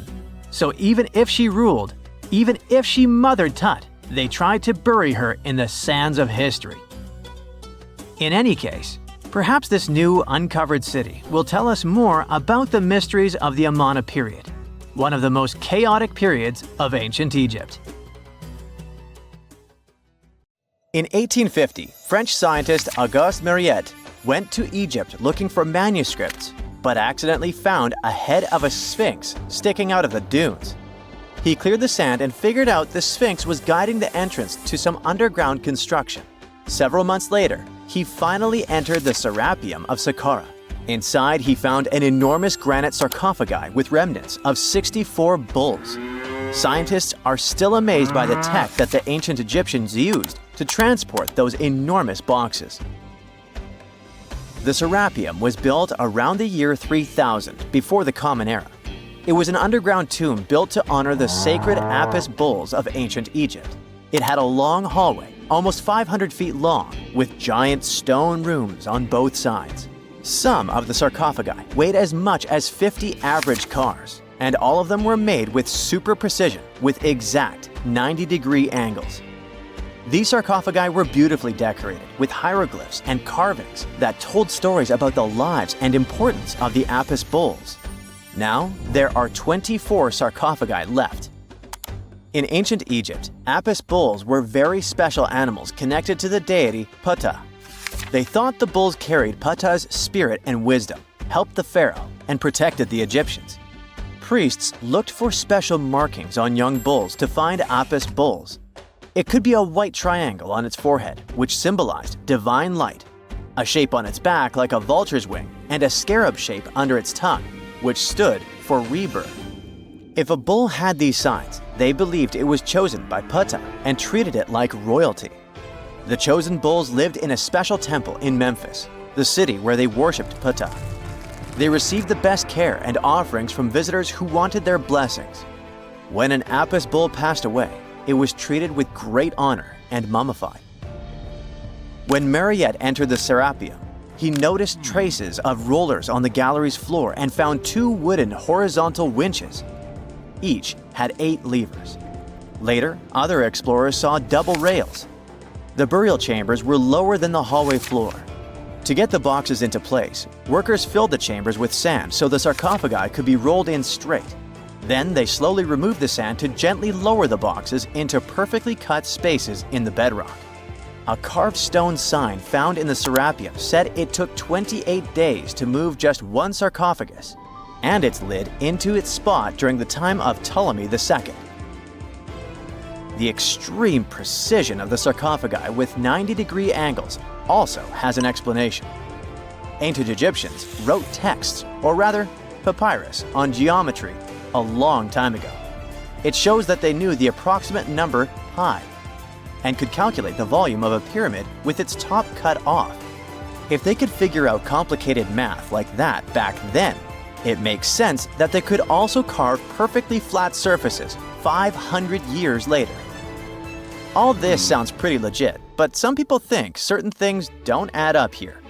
So even if she ruled, even if she mothered Tut, they tried to bury her in the sands of history. In any case, perhaps this new uncovered city will tell us more about the mysteries of the Amarna period, one of the most chaotic periods of ancient Egypt. In 1850, French scientist Auguste Mariette went to Egypt looking for manuscripts, but accidentally found a head of a sphinx sticking out of the dunes. He cleared the sand and figured out the sphinx was guiding the entrance to some underground construction. Several months later, he finally entered the Serapeum of Saqqara. Inside, he found an enormous granite sarcophagi with remnants of 64 bulls. Scientists are still amazed by the tech that the ancient Egyptians used to transport those enormous boxes. The Serapeum was built around the year 3000 before the Common Era. It was an underground tomb built to honor the sacred Apis bulls of ancient Egypt. It had a long hallway, almost 500 feet long, with giant stone rooms on both sides. Some of the sarcophagi weighed as much as 50 average cars, and all of them were made with super precision, with exact 90-degree angles. These sarcophagi were beautifully decorated with hieroglyphs and carvings that told stories about the lives and importance of the Apis bulls. Now, there are 24 sarcophagi left. In ancient Egypt, Apis bulls were very special animals connected to the deity Ptah. They thought the bulls carried Ptah's spirit and wisdom, helped the pharaoh, and protected the Egyptians. Priests looked for special markings on young bulls to find Apis bulls. It could be a white triangle on its forehead, which symbolized divine light, a shape on its back like a vulture's wing, and a scarab shape under its tongue, which stood for rebirth. If a bull had these signs, they believed it was chosen by Ptah and treated it like royalty. The chosen bulls lived in a special temple in Memphis, the city where they worshipped Ptah. They received the best care and offerings from visitors who wanted their blessings. When an Apis bull passed away, it was treated with great honor and mummified. When Mariette entered the Serapeum, he noticed traces of rollers on the gallery's floor and found 2 wooden horizontal winches. Each had 8 levers. Later, other explorers saw double rails. The burial chambers were lower than the hallway floor. To get the boxes into place, workers filled the chambers with sand so the sarcophagi could be rolled in straight. Then they slowly removed the sand to gently lower the boxes into perfectly cut spaces in the bedrock. A carved stone sign found in the Serapeum said it took 28 days to move just one sarcophagus and its lid into its spot during the time of Ptolemy II. The extreme precision of the sarcophagi with 90-degree angles also has an explanation. Ancient Egyptians wrote texts, or rather, papyrus, on geometry a long time ago. It shows that they knew the approximate number pi and could calculate the volume of a pyramid with its top cut off. If they could figure out complicated math like that back then, it makes sense that they could also carve perfectly flat surfaces 500 years later. All this sounds pretty legit, but some people think certain things don't add up here.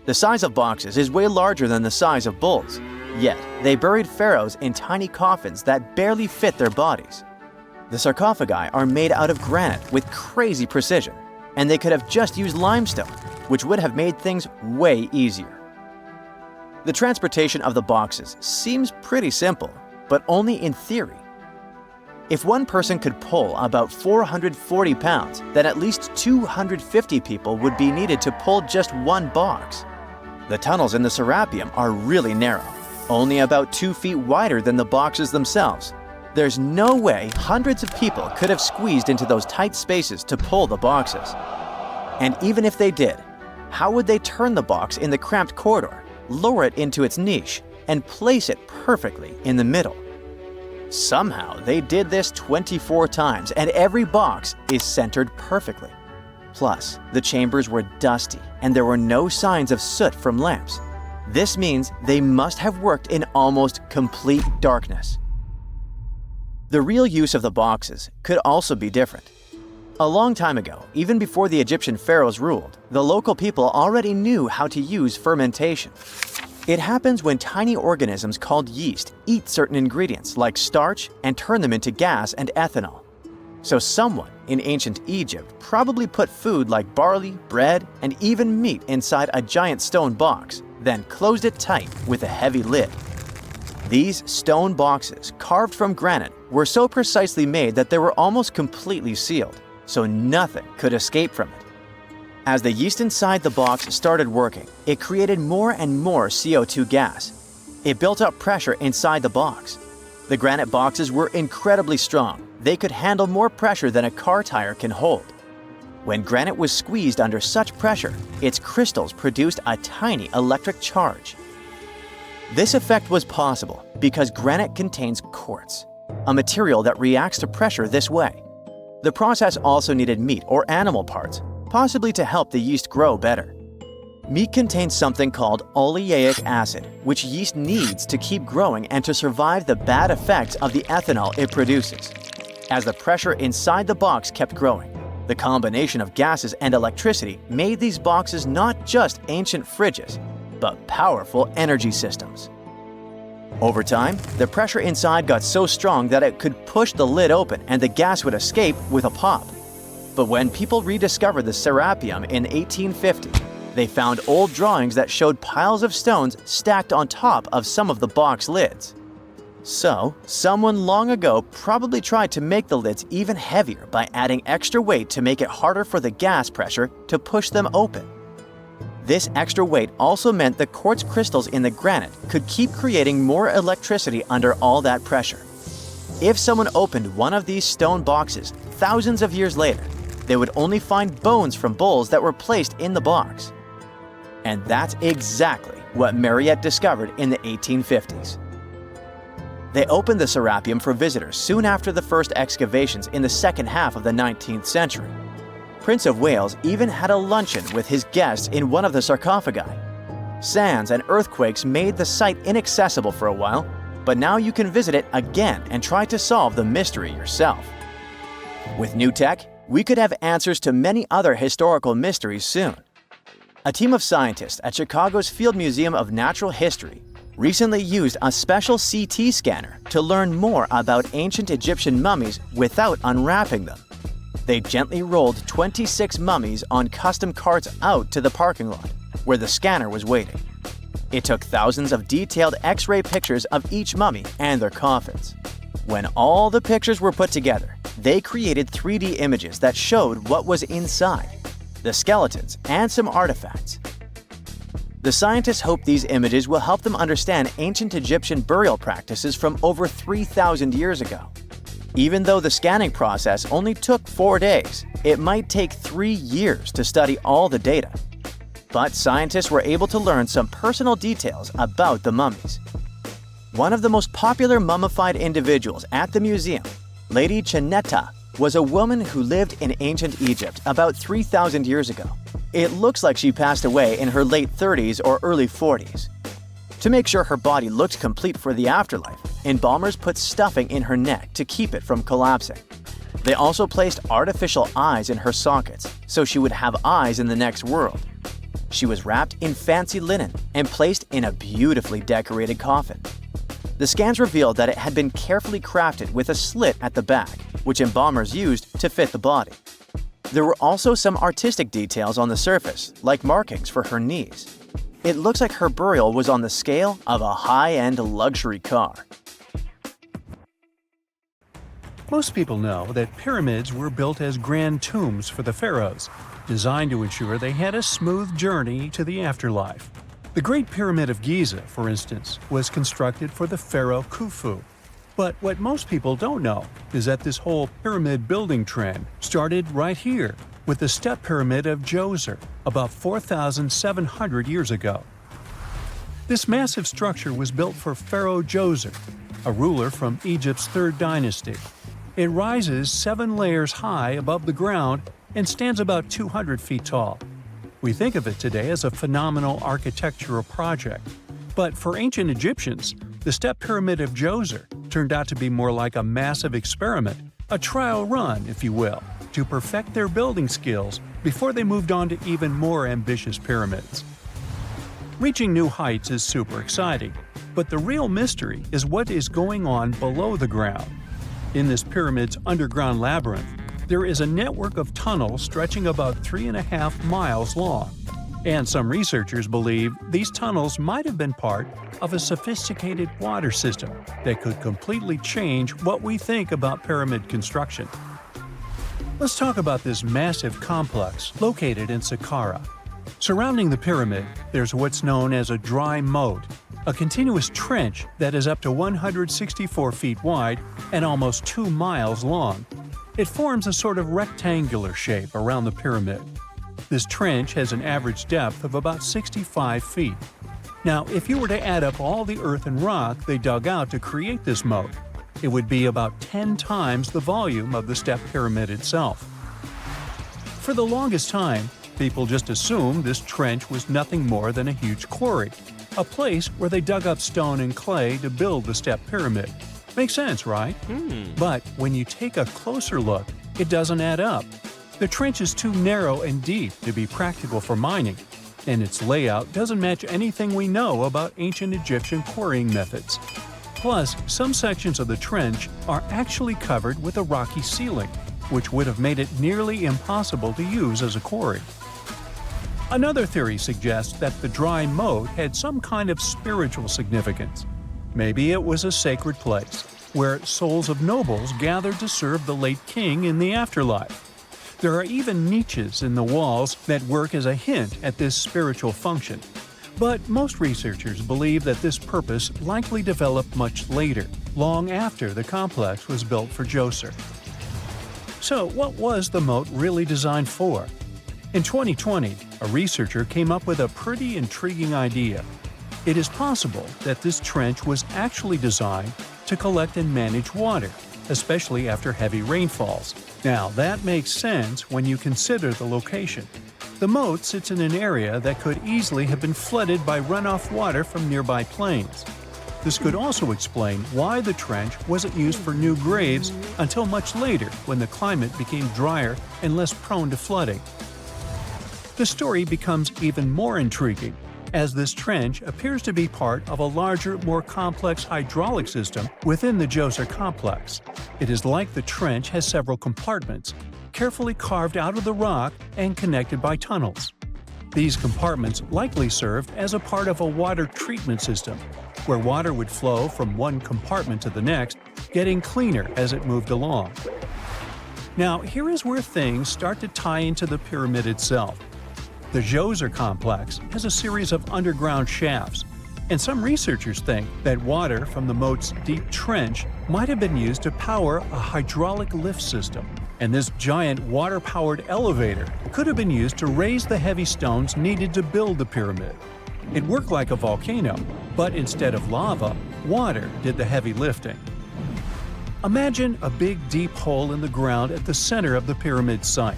The size of boxes is way larger than the size of bulls, yet they buried pharaohs in tiny coffins that barely fit their bodies. The sarcophagi are made out of granite with crazy precision, and they could have just used limestone, which would have made things way easier. The transportation of the boxes seems pretty simple, but only in theory. If one person could pull about 440 pounds, then at least 250 people would be needed to pull just one box. The tunnels in the Serapeum are really narrow, only about 2 feet wider than the boxes themselves. There's no way hundreds of people could have squeezed into those tight spaces to pull the boxes. And even if they did, how would they turn the box in the cramped corridor, lower it into its niche, and place it perfectly in the middle? Somehow they did this 24 times, and every box is centered perfectly. Plus, the chambers were dusty, and there were no signs of soot from lamps. This means they must have worked in almost complete darkness. The real use of the boxes could also be different. A long time ago, even before the Egyptian pharaohs ruled, the local people already knew how to use fermentation. It happens when tiny organisms called yeast eat certain ingredients like starch and turn them into gas and ethanol. So someone in ancient Egypt probably put food like barley, bread, and even meat inside a giant stone box, then closed it tight with a heavy lid. These stone boxes, carved from granite, were so precisely made that they were almost completely sealed, so nothing could escape from it. As the yeast inside the box started working, it created more and more CO2 gas. It built up pressure inside the box. The granite boxes were incredibly strong. They could handle more pressure than a car tire can hold. When granite was squeezed under such pressure, its crystals produced a tiny electric charge. This effect was possible because granite contains quartz, a material that reacts to pressure this way. The process also needed meat or animal parts, possibly to help the yeast grow better. Meat contains something called oleic acid, which yeast needs to keep growing and to survive the bad effects of the ethanol it produces. As the pressure inside the box kept growing, the combination of gases and electricity made these boxes not just ancient fridges, but powerful energy systems. Over time, the pressure inside got so strong that it could push the lid open and the gas would escape with a pop. But when people rediscovered the Serapeum in 1850, they found old drawings that showed piles of stones stacked on top of some of the box lids. So, someone long ago probably tried to make the lids even heavier by adding extra weight to make it harder for the gas pressure to push them open. This extra weight also meant the quartz crystals in the granite could keep creating more electricity under all that pressure. If someone opened one of these stone boxes thousands of years later, they would only find bones from bulls that were placed in the box. And that's exactly what Mariette discovered in the 1850s. They opened the Serapeum for visitors soon after the first excavations in the second half of the 19th century. Prince of Wales even had a luncheon with his guests in one of the sarcophagi. Sands and earthquakes made the site inaccessible for a while, but now you can visit it again and try to solve the mystery yourself. With new tech, we could have answers to many other historical mysteries soon. A team of scientists at Chicago's Field Museum of Natural History recently used a special CT scanner to learn more about ancient Egyptian mummies without unwrapping them. They gently rolled 26 mummies on custom carts out to the parking lot, where the scanner was waiting. It took thousands of detailed X-ray pictures of each mummy and their coffins. When all the pictures were put together, they created 3D images that showed what was inside, the skeletons, and some artifacts. The scientists hope these images will help them understand ancient Egyptian burial practices from over 3,000 years ago. Even though the scanning process only took 4 days, it might take 3 years to study all the data. But scientists were able to learn some personal details about the mummies. One of the most popular mummified individuals at the museum, Lady Cheneta, was a woman who lived in ancient Egypt about 3,000 years ago. It looks like she passed away in her late 30s or early 40s. To make sure her body looked complete for the afterlife, embalmers put stuffing in her neck to keep it from collapsing. They also placed artificial eyes in her sockets, so she would have eyes in the next world. She was wrapped in fancy linen and placed in a beautifully decorated coffin. The scans revealed that it had been carefully crafted with a slit at the back, which embalmers used to fit the body. There were also some artistic details on the surface, like markings for her knees. It looks like her burial was on the scale of a high-end luxury car. Most people know that pyramids were built as grand tombs for the pharaohs, designed to ensure they had a smooth journey to the afterlife. The Great Pyramid of Giza, for instance, was constructed for the pharaoh Khufu. But what most people don't know is that this whole pyramid building trend started right here with the step pyramid of Djoser about 4,700 years ago. This massive structure was built for Pharaoh Djoser, a ruler from Egypt's third dynasty. It rises 7 layers high above the ground and stands about 200 feet tall. We think of it today as a phenomenal architectural project, but for ancient Egyptians, the step pyramid of Djoser turned out to be more like a massive experiment, a trial run, if you will, to perfect their building skills before they moved on to even more ambitious pyramids. Reaching new heights is super exciting, but the real mystery is what is going on below the ground. In this pyramid's underground labyrinth, there is a network of tunnels stretching about 3.5 miles long, and some researchers believe these tunnels might have been part of a sophisticated water system that could completely change what we think about pyramid construction. Let's talk about this massive complex located in Saqqara. Surrounding the pyramid, there's what's known as a dry moat, a continuous trench that is up to 164 feet wide and almost 2 miles long. It forms a sort of rectangular shape around the pyramid. This trench has an average depth of about 65 feet. Now, if you were to add up all the earth and rock they dug out to create this moat, it would be about 10 times the volume of the step pyramid itself. For the longest time, people just assumed this trench was nothing more than a huge quarry, a place where they dug up stone and clay to build the step pyramid. Makes sense, right? But when you take a closer look, it doesn't add up. The trench is too narrow and deep to be practical for mining, and its layout doesn't match anything we know about ancient Egyptian quarrying methods. Plus, some sections of the trench are actually covered with a rocky ceiling, which would have made it nearly impossible to use as a quarry. Another theory suggests that the dry moat had some kind of spiritual significance. Maybe it was a sacred place, where souls of nobles gathered to serve the late king in the afterlife. There are even niches in the walls that work as a hint at this spiritual function. But most researchers believe that this purpose likely developed much later, long after the complex was built for Djoser. So, what was the moat really designed for? In 2020, a researcher came up with a pretty intriguing idea. It is possible that this trench was actually designed to collect and manage water, especially after heavy rainfalls. Now, that makes sense when you consider the location. The moat sits in an area that could easily have been flooded by runoff water from nearby plains. This could also explain why the trench wasn't used for new graves until much later when the climate became drier and less prone to flooding. The story becomes even more intriguing, as this trench appears to be part of a larger, more complex hydraulic system within the Djoser complex. It is like the trench has several compartments, carefully carved out of the rock and connected by tunnels. These compartments likely served as a part of a water treatment system, where water would flow from one compartment to the next, getting cleaner as it moved along. Now, here is where things start to tie into the pyramid itself. The Djoser complex has a series of underground shafts, and some researchers think that water from the moat's deep trench might have been used to power a hydraulic lift system, and this giant water-powered elevator could have been used to raise the heavy stones needed to build the pyramid. It worked like a volcano, but instead of lava, water did the heavy lifting. Imagine a big deep hole in the ground at the center of the pyramid site.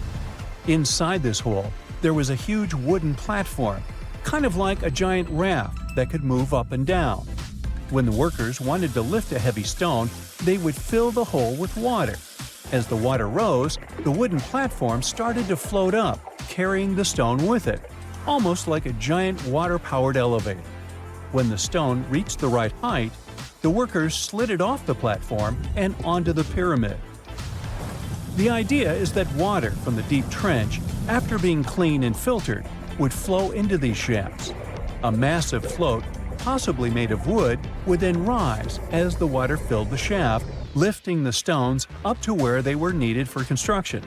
Inside this hole, there was a huge wooden platform, kind of like a giant raft that could move up and down. When the workers wanted to lift a heavy stone, they would fill the hole with water. As the water rose, the wooden platform started to float up, carrying the stone with it, almost like a giant water-powered elevator. When the stone reached the right height, the workers slid it off the platform and onto the pyramid. The idea is that water from the deep trench, after being cleaned and filtered, would flow into these shafts. A massive float, possibly made of wood, would then rise as the water filled the shaft, lifting the stones up to where they were needed for construction.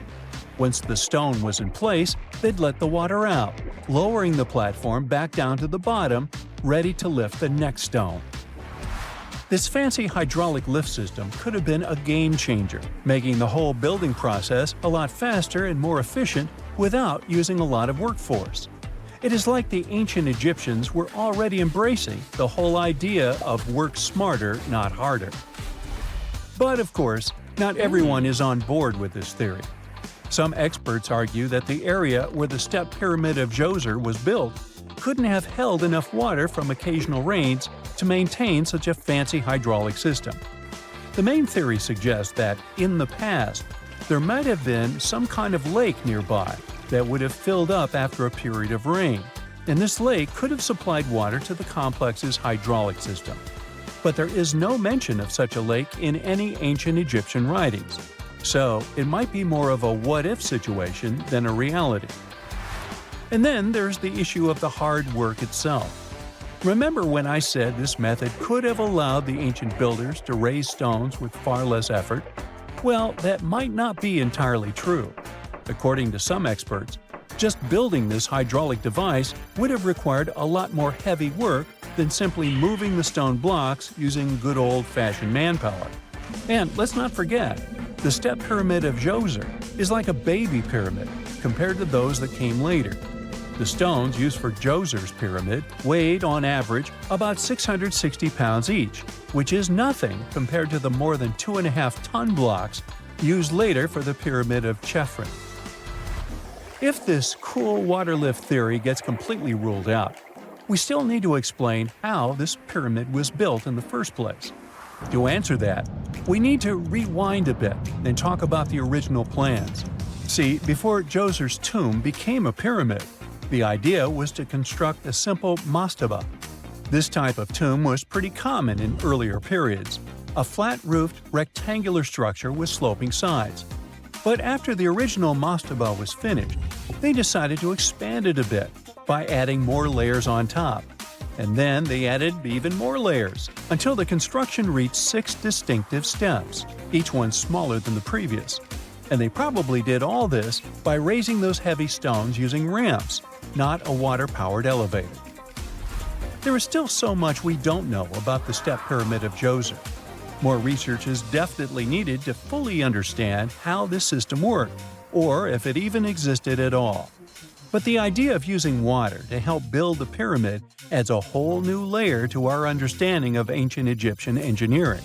Once the stone was in place, they'd let the water out, lowering the platform back down to the bottom, ready to lift the next stone. This fancy hydraulic lift system could have been a game changer, making the whole building process a lot faster and more efficient without using a lot of workforce. It is like the ancient Egyptians were already embracing the whole idea of work smarter, not harder. But of course, not everyone is on board with this theory. Some experts argue that the area where the step pyramid of Djoser was built couldn't have held enough water from occasional rains to maintain such a fancy hydraulic system. The main theory suggests that, in the past, there might have been some kind of lake nearby that would have filled up after a period of rain, and this lake could have supplied water to the complex's hydraulic system. But there is no mention of such a lake in any ancient Egyptian writings, so it might be more of a what-if situation than a reality. And then there's the issue of the hard work itself. Remember when I said this method could have allowed the ancient builders to raise stones with far less effort? Well, that might not be entirely true. According to some experts, just building this hydraulic device would have required a lot more heavy work than simply moving the stone blocks using good old-fashioned manpower. And let's not forget, the step pyramid of Djoser is like a baby pyramid compared to those that came later. The stones used for Djoser's pyramid weighed, on average, about 660 pounds each, which is nothing compared to the more than 2.5-ton blocks used later for the pyramid of Chephren. If this cool water lift theory gets completely ruled out, we still need to explain how this pyramid was built in the first place. To answer that, we need to rewind a bit and talk about the original plans. See, before Djoser's tomb became a pyramid, the idea was to construct a simple mastaba. This type of tomb was pretty common in earlier periods, a flat-roofed, rectangular structure with sloping sides. But after the original mastaba was finished, they decided to expand it a bit by adding more layers on top. And then they added even more layers, until the construction reached 6 distinctive steps, each one smaller than the previous. And they probably did all this by raising those heavy stones using ramps, not a water-powered elevator. There is still so much we don't know about the step pyramid of Djoser. More research is definitely needed to fully understand how this system worked, or if it even existed at all. But the idea of using water to help build the pyramid adds a whole new layer to our understanding of ancient Egyptian engineering.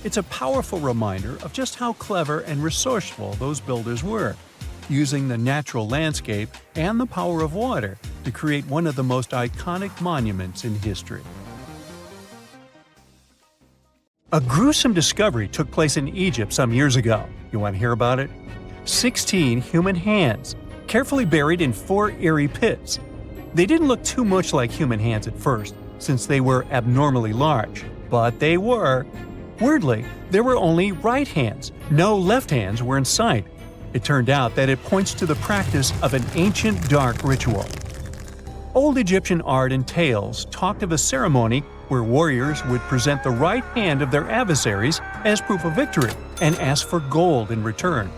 It's a powerful reminder of just how clever and resourceful those builders were, using the natural landscape and the power of water to create one of the most iconic monuments in history. A gruesome discovery took place in Egypt some years ago. You want to hear about it? 16 human hands, carefully buried in 4 eerie pits. They didn't look too much like human hands at first, since they were abnormally large, but they were. Weirdly, there were only right hands, no left hands were in sight. It turned out that it points to the practice of an ancient dark ritual. Old Egyptian art and tales talked of a ceremony where warriors would present the right hand of their adversaries as proof of victory and ask for gold in return.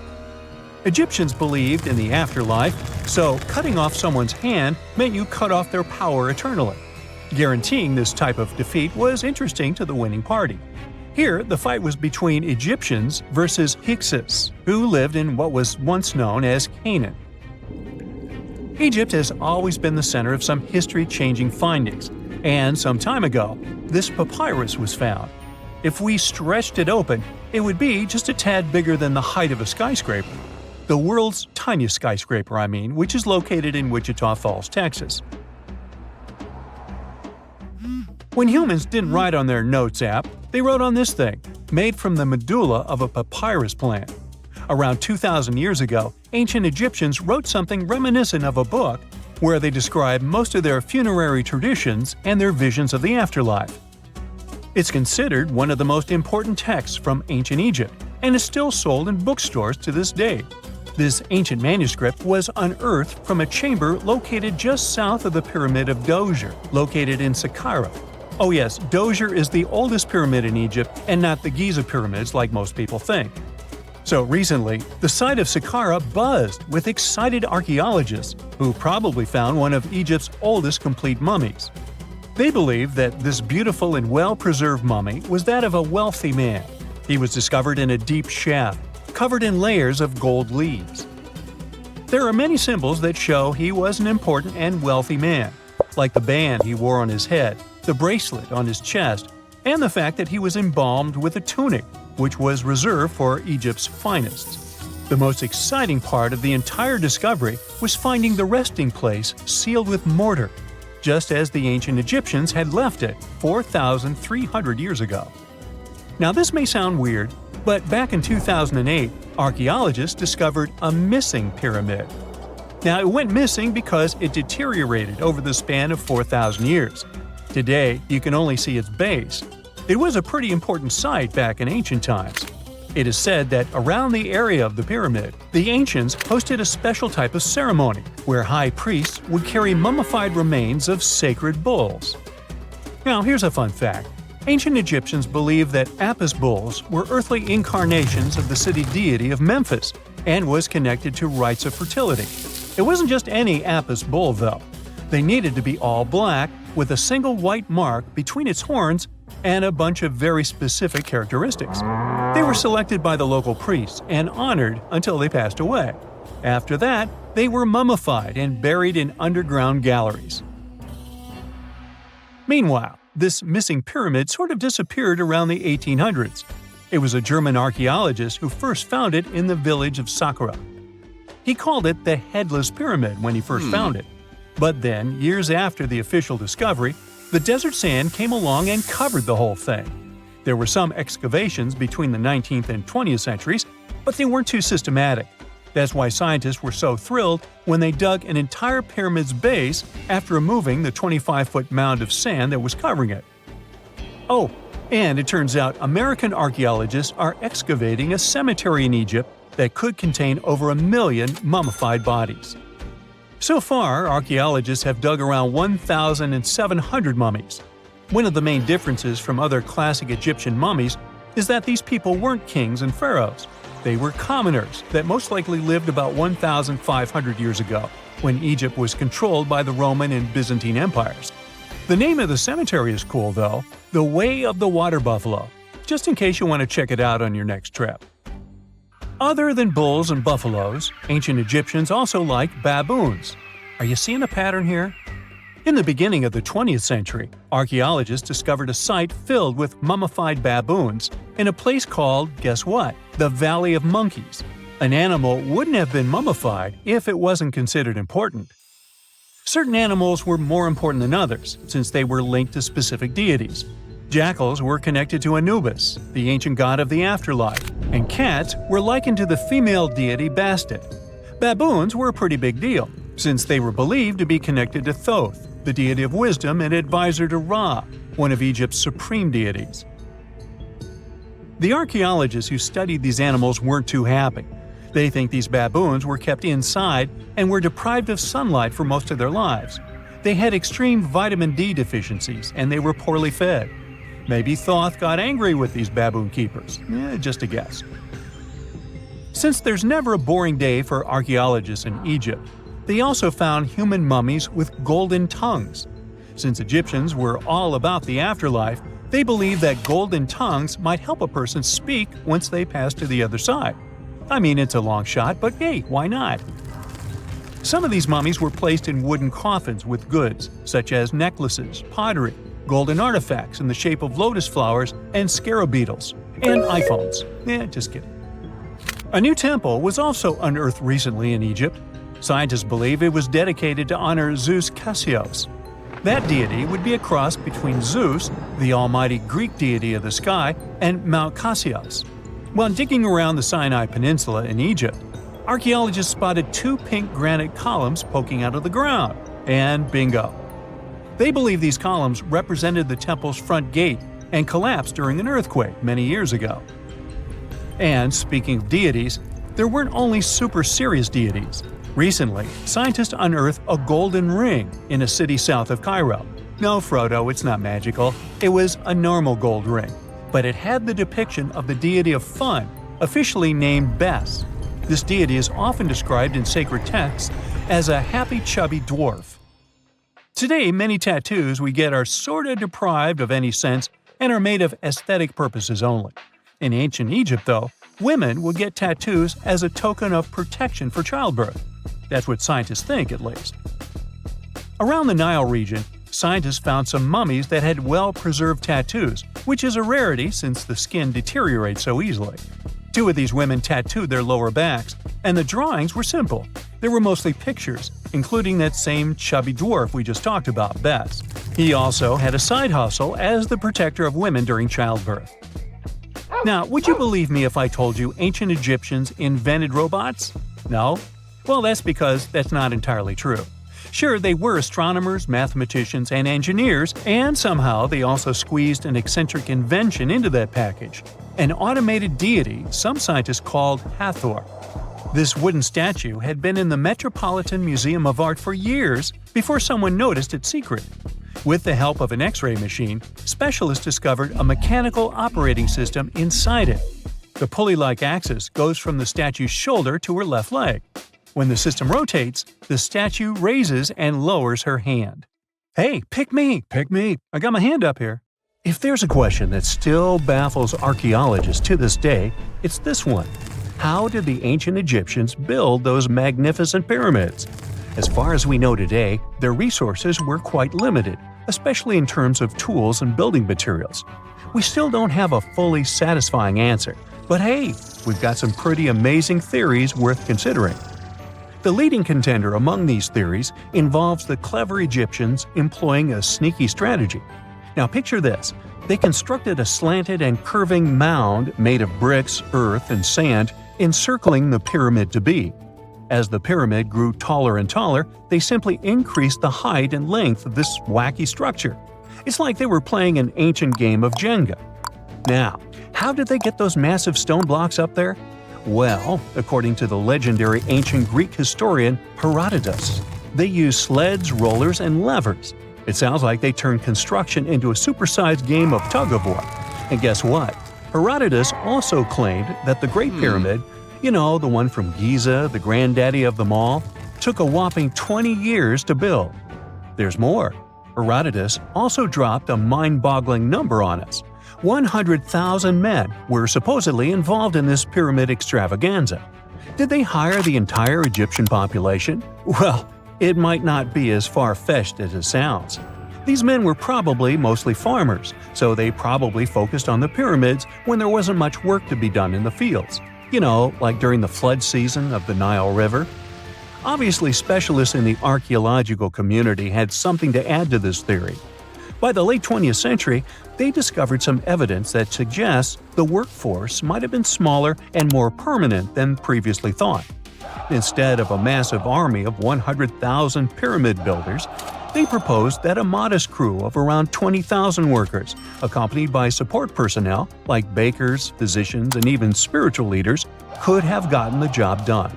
Egyptians believed in the afterlife, so cutting off someone's hand meant you cut off their power eternally. Guaranteeing this type of defeat was interesting to the winning party. Here, the fight was between Egyptians versus Hyksos, who lived in what was once known as Canaan. Egypt has always been the center of some history-changing findings, and some time ago, this papyrus was found. If we stretched it open, it would be just a tad bigger than the height of a skyscraper. The world's tiniest skyscraper, which is located in Wichita Falls, Texas. When humans didn't write on their notes app, they wrote on this thing, made from the medulla of a papyrus plant. Around 2,000 years ago, ancient Egyptians wrote something reminiscent of a book where they describe most of their funerary traditions and their visions of the afterlife. It's considered one of the most important texts from ancient Egypt and is still sold in bookstores to this day. This ancient manuscript was unearthed from a chamber located just south of the Pyramid of Djoser, located in Saqqara. Oh yes, Djoser is the oldest pyramid in Egypt and not the Giza pyramids like most people think. So recently, the site of Saqqara buzzed with excited archaeologists who probably found one of Egypt's oldest complete mummies. They believe that this beautiful and well-preserved mummy was that of a wealthy man. He was discovered in a deep shaft, covered in layers of gold leaves. There are many symbols that show he was an important and wealthy man, like the band he wore on his head, the bracelet on his chest, and the fact that he was embalmed with a tunic, which was reserved for Egypt's finest. The most exciting part of the entire discovery was finding the resting place sealed with mortar, just as the ancient Egyptians had left it 4,300 years ago. Now this may sound weird, but back in 2008, archaeologists discovered a missing pyramid. Now, it went missing because it deteriorated over the span of 4,000 years. Today, you can only see its base. It was a pretty important site back in ancient times. It is said that around the area of the pyramid, the ancients hosted a special type of ceremony where high priests would carry mummified remains of sacred bulls. Now, here's a fun fact. Ancient Egyptians believed that Apis bulls were earthly incarnations of the city deity of Memphis and was connected to rites of fertility. It wasn't just any Apis bull, though. They needed to be all black, with a single white mark between its horns and a bunch of very specific characteristics. They were selected by the local priests and honored until they passed away. After that, they were mummified and buried in underground galleries. Meanwhile, this missing pyramid sort of disappeared around the 1800s. It was a German archaeologist who first found it in the village of Saqqara. He called it the Headless Pyramid when he first found it. But then, years after the official discovery, the desert sand came along and covered the whole thing. There were some excavations between the 19th and 20th centuries, but they weren't too systematic. That's why scientists were so thrilled when they dug an entire pyramid's base after removing the 25-foot mound of sand that was covering it. Oh, and it turns out American archaeologists are excavating a cemetery in Egypt that could contain over 1 million mummified bodies. So far, archaeologists have dug around 1,700 mummies. One of the main differences from other classic Egyptian mummies is that these people weren't kings and pharaohs. They were commoners that most likely lived about 1,500 years ago, when Egypt was controlled by the Roman and Byzantine empires. The name of the cemetery is cool, though, the Way of the Water Buffalo, just in case you want to check it out on your next trip. Other than bulls and buffaloes, ancient Egyptians also liked baboons. Are you seeing a pattern here? In the beginning of the 20th century, archaeologists discovered a site filled with mummified baboons in a place called, guess what? The Valley of Monkeys. An animal wouldn't have been mummified if it wasn't considered important. Certain animals were more important than others, since they were linked to specific deities. Jackals were connected to Anubis, the ancient god of the afterlife, and cats were likened to the female deity Bastet. Baboons were a pretty big deal, since they were believed to be connected to Thoth, the deity of wisdom and advisor to Ra, one of Egypt's supreme deities. The archaeologists who studied these animals weren't too happy. They think these baboons were kept inside and were deprived of sunlight for most of their lives. They had extreme vitamin D deficiencies and they were poorly fed. Maybe Thoth got angry with these baboon keepers. Just a guess. Since there's never a boring day for archaeologists in Egypt, they also found human mummies with golden tongues. Since Egyptians were all about the afterlife, they believed that golden tongues might help a person speak once they pass to the other side. I mean, it's a long shot, but hey, why not? Some of these mummies were placed in wooden coffins with goods, such as necklaces, pottery, golden artifacts in the shape of lotus flowers and scarab beetles, and iPhones. Just kidding. A new temple was also unearthed recently in Egypt. Scientists believe it was dedicated to honor Zeus Cassios. That deity would be a cross between Zeus, the almighty Greek deity of the sky, and Mount Cassios. While digging around the Sinai Peninsula in Egypt, archaeologists spotted 2 pink granite columns poking out of the ground, and bingo. They believe these columns represented the temple's front gate and collapsed during an earthquake many years ago. And speaking of deities, there weren't only super serious deities. Recently, scientists unearthed a golden ring in a city south of Cairo. No, Frodo, it's not magical. It was a normal gold ring, but it had the depiction of the deity of fun, officially named Bes. This deity is often described in sacred texts as a happy chubby dwarf. Today, many tattoos we get are sorta deprived of any sense and are made of aesthetic purposes only. In ancient Egypt, though, women would get tattoos as a token of protection for childbirth. That's what scientists think, at least. Around the Nile region, scientists found some mummies that had well-preserved tattoos, which is a rarity since the skin deteriorates so easily. 2 of these women tattooed their lower backs, and the drawings were simple. They were mostly pictures, including that same chubby dwarf we just talked about, Bes. He also had a side hustle as the protector of women during childbirth. Now, would you believe me if I told you ancient Egyptians invented robots? No? Well, that's because that's not entirely true. Sure, they were astronomers, mathematicians, and engineers, and somehow they also squeezed an eccentric invention into that package – an automated deity some scientists called Hathor. This wooden statue had been in the Metropolitan Museum of Art for years before someone noticed its secret. With the help of an X-ray machine, specialists discovered a mechanical operating system inside it. The pulley-like axis goes from the statue's shoulder to her left leg. When the system rotates, the statue raises and lowers her hand. Hey, pick me! I got my hand up here. If there's a question that still baffles archaeologists to this day, it's this one. How did the ancient Egyptians build those magnificent pyramids? As far as we know today, their resources were quite limited, especially in terms of tools and building materials. We still don't have a fully satisfying answer, but hey, we've got some pretty amazing theories worth considering. The leading contender among these theories involves the clever Egyptians employing a sneaky strategy. Now picture this. They constructed a slanted and curving mound made of bricks, earth, and sand encircling the pyramid to be. As the pyramid grew taller and taller, they simply increased the height and length of this wacky structure. It's like they were playing an ancient game of Jenga. Now, how did they get those massive stone blocks up there? Well, according to the legendary ancient Greek historian Herodotus, they used sleds, rollers, and levers. It sounds like they turned construction into a supersized game of tug-of-war. And guess what? Herodotus also claimed that the Great Pyramid, the one from Giza, the granddaddy of them all, took a whopping 20 years to build. There's more. Herodotus also dropped a mind-boggling number on us. 100,000 men were supposedly involved in this pyramid extravaganza. Did they hire the entire Egyptian population? Well, it might not be as far-fetched as it sounds. These men were probably mostly farmers, so they probably focused on the pyramids when there wasn't much work to be done in the fields. Like during the flood season of the Nile River. Obviously, specialists in the archaeological community had something to add to this theory. By the late 20th century, they discovered some evidence that suggests the workforce might have been smaller and more permanent than previously thought. Instead of a massive army of 100,000 pyramid builders, they proposed that a modest crew of around 20,000 workers, accompanied by support personnel like bakers, physicians, and even spiritual leaders, could have gotten the job done.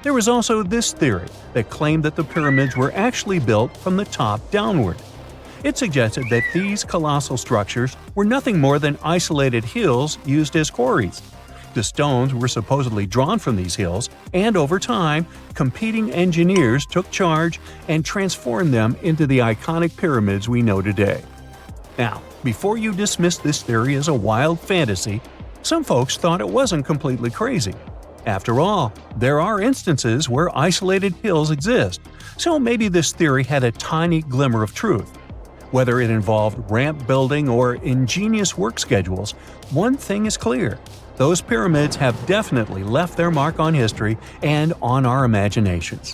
There was also this theory that claimed that the pyramids were actually built from the top downward. It suggested that these colossal structures were nothing more than isolated hills used as quarries. The stones were supposedly drawn from these hills, and over time, competing engineers took charge and transformed them into the iconic pyramids we know today. Now, before you dismiss this theory as a wild fantasy, some folks thought it wasn't completely crazy. After all, there are instances where isolated hills exist, so maybe this theory had a tiny glimmer of truth. Whether it involved ramp building or ingenious work schedules, one thing is clear. Those pyramids have definitely left their mark on history and on our imaginations.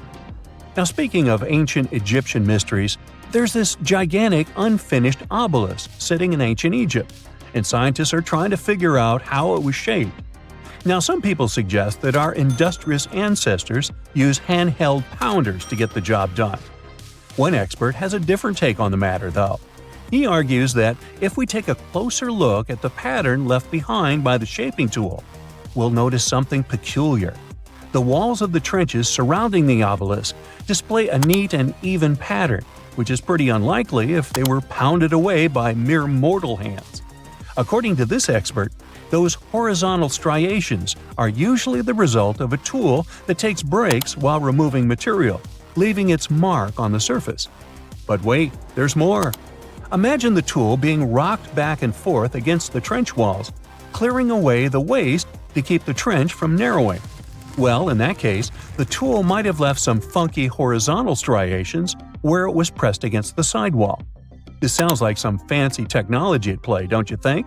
Now, speaking of ancient Egyptian mysteries, there's this gigantic unfinished obelisk sitting in ancient Egypt, and scientists are trying to figure out how it was shaped. Now, some people suggest that our industrious ancestors used handheld pounders to get the job done. One expert has a different take on the matter, though. He argues that if we take a closer look at the pattern left behind by the shaping tool, we'll notice something peculiar. The walls of the trenches surrounding the obelisk display a neat and even pattern, which is pretty unlikely if they were pounded away by mere mortal hands. According to this expert, those horizontal striations are usually the result of a tool that takes breaks while removing material, leaving its mark on the surface. But wait, there's more. Imagine the tool being rocked back and forth against the trench walls, clearing away the waste to keep the trench from narrowing. Well, in that case, the tool might have left some funky horizontal striations where it was pressed against the sidewall. This sounds like some fancy technology at play, don't you think?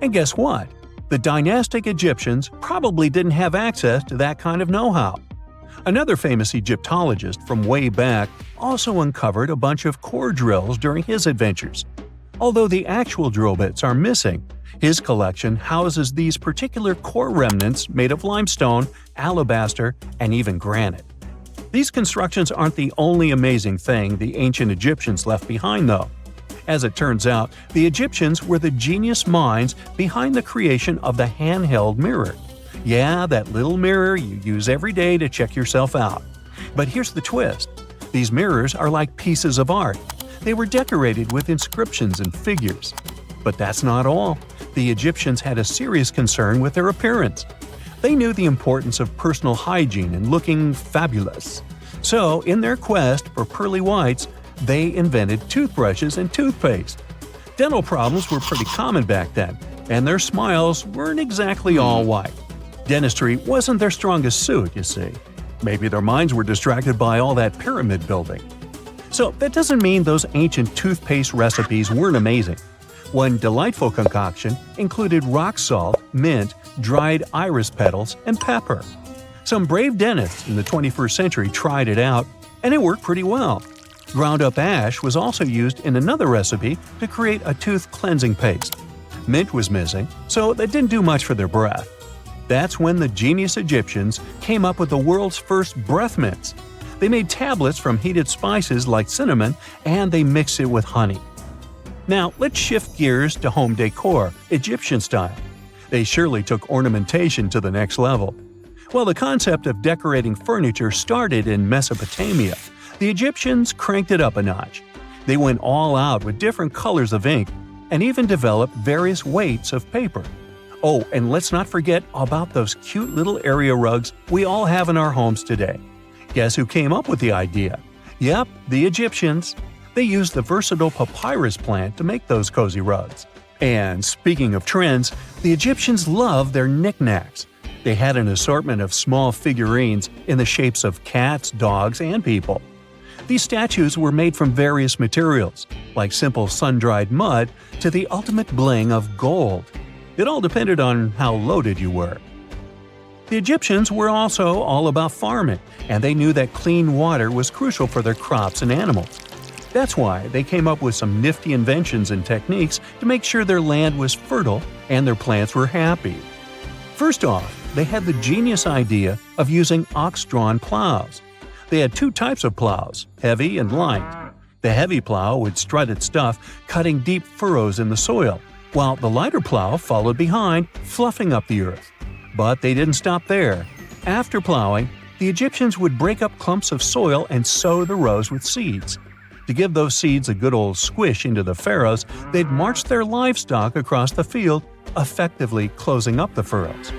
And guess what? The dynastic Egyptians probably didn't have access to that kind of know-how. Another famous Egyptologist from way back also uncovered a bunch of core drills during his adventures. Although the actual drill bits are missing, his collection houses these particular core remnants made of limestone, alabaster, and even granite. These constructions aren't the only amazing thing the ancient Egyptians left behind, though. As it turns out, the Egyptians were the genius minds behind the creation of the handheld mirror. Yeah, that little mirror you use every day to check yourself out. But here's the twist. These mirrors are like pieces of art. They were decorated with inscriptions and figures. But that's not all. The Egyptians had a serious concern with their appearance. They knew the importance of personal hygiene and looking fabulous. So, in their quest for pearly whites, they invented toothbrushes and toothpaste. Dental problems were pretty common back then, and their smiles weren't exactly all white. Dentistry wasn't their strongest suit, you see. Maybe their minds were distracted by all that pyramid building. So that doesn't mean those ancient toothpaste recipes weren't amazing. One delightful concoction included rock salt, mint, dried iris petals, and pepper. Some brave dentists in the 21st century tried it out, and it worked pretty well. Ground-up ash was also used in another recipe to create a tooth cleansing paste. Mint was missing, so that didn't do much for their breath. That's when the genius Egyptians came up with the world's first breath mints. They made tablets from heated spices like cinnamon, and they mixed it with honey. Now, let's shift gears to home decor, Egyptian style. They surely took ornamentation to the next level. While the concept of decorating furniture started in Mesopotamia, the Egyptians cranked it up a notch. They went all out with different colors of ink and even developed various weights of paper. Oh, and let's not forget about those cute little area rugs we all have in our homes today. Guess who came up with the idea? Yep, the Egyptians. They used the versatile papyrus plant to make those cozy rugs. And speaking of trends, the Egyptians loved their knickknacks. They had an assortment of small figurines in the shapes of cats, dogs, and people. These statues were made from various materials, like simple sun-dried mud to the ultimate bling of gold. It all depended on how loaded you were. The Egyptians were also all about farming, and they knew that clean water was crucial for their crops and animals. That's why they came up with some nifty inventions and techniques to make sure their land was fertile and their plants were happy. First off, they had the genius idea of using ox-drawn plows. They had two types of plows, heavy and light. The heavy plow would strut its stuff, cutting deep furrows in the soil, while the lighter plow followed behind, fluffing up the earth. But they didn't stop there. After plowing, the Egyptians would break up clumps of soil and sow the rows with seeds. To give those seeds a good old squish into the furrows, they'd march their livestock across the field, effectively closing up the furrows.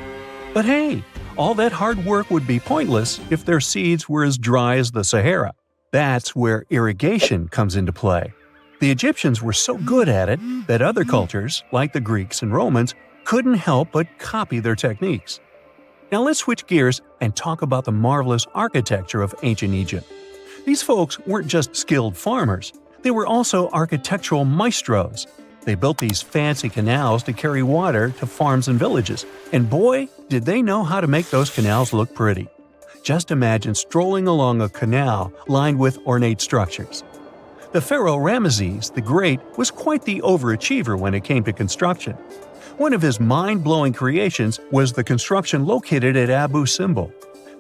But hey, all that hard work would be pointless if their seeds were as dry as the Sahara. That's where irrigation comes into play. The Egyptians were so good at it that other cultures, like the Greeks and Romans, couldn't help but copy their techniques. Now let's switch gears and talk about the marvelous architecture of ancient Egypt. These folks weren't just skilled farmers, they were also architectural maestros. They built these fancy canals to carry water to farms and villages, and boy, did they know how to make those canals look pretty. Just imagine strolling along a canal lined with ornate structures. The pharaoh Ramesses the Great was quite the overachiever when it came to construction. One of his mind-blowing creations was the construction located at Abu Simbel.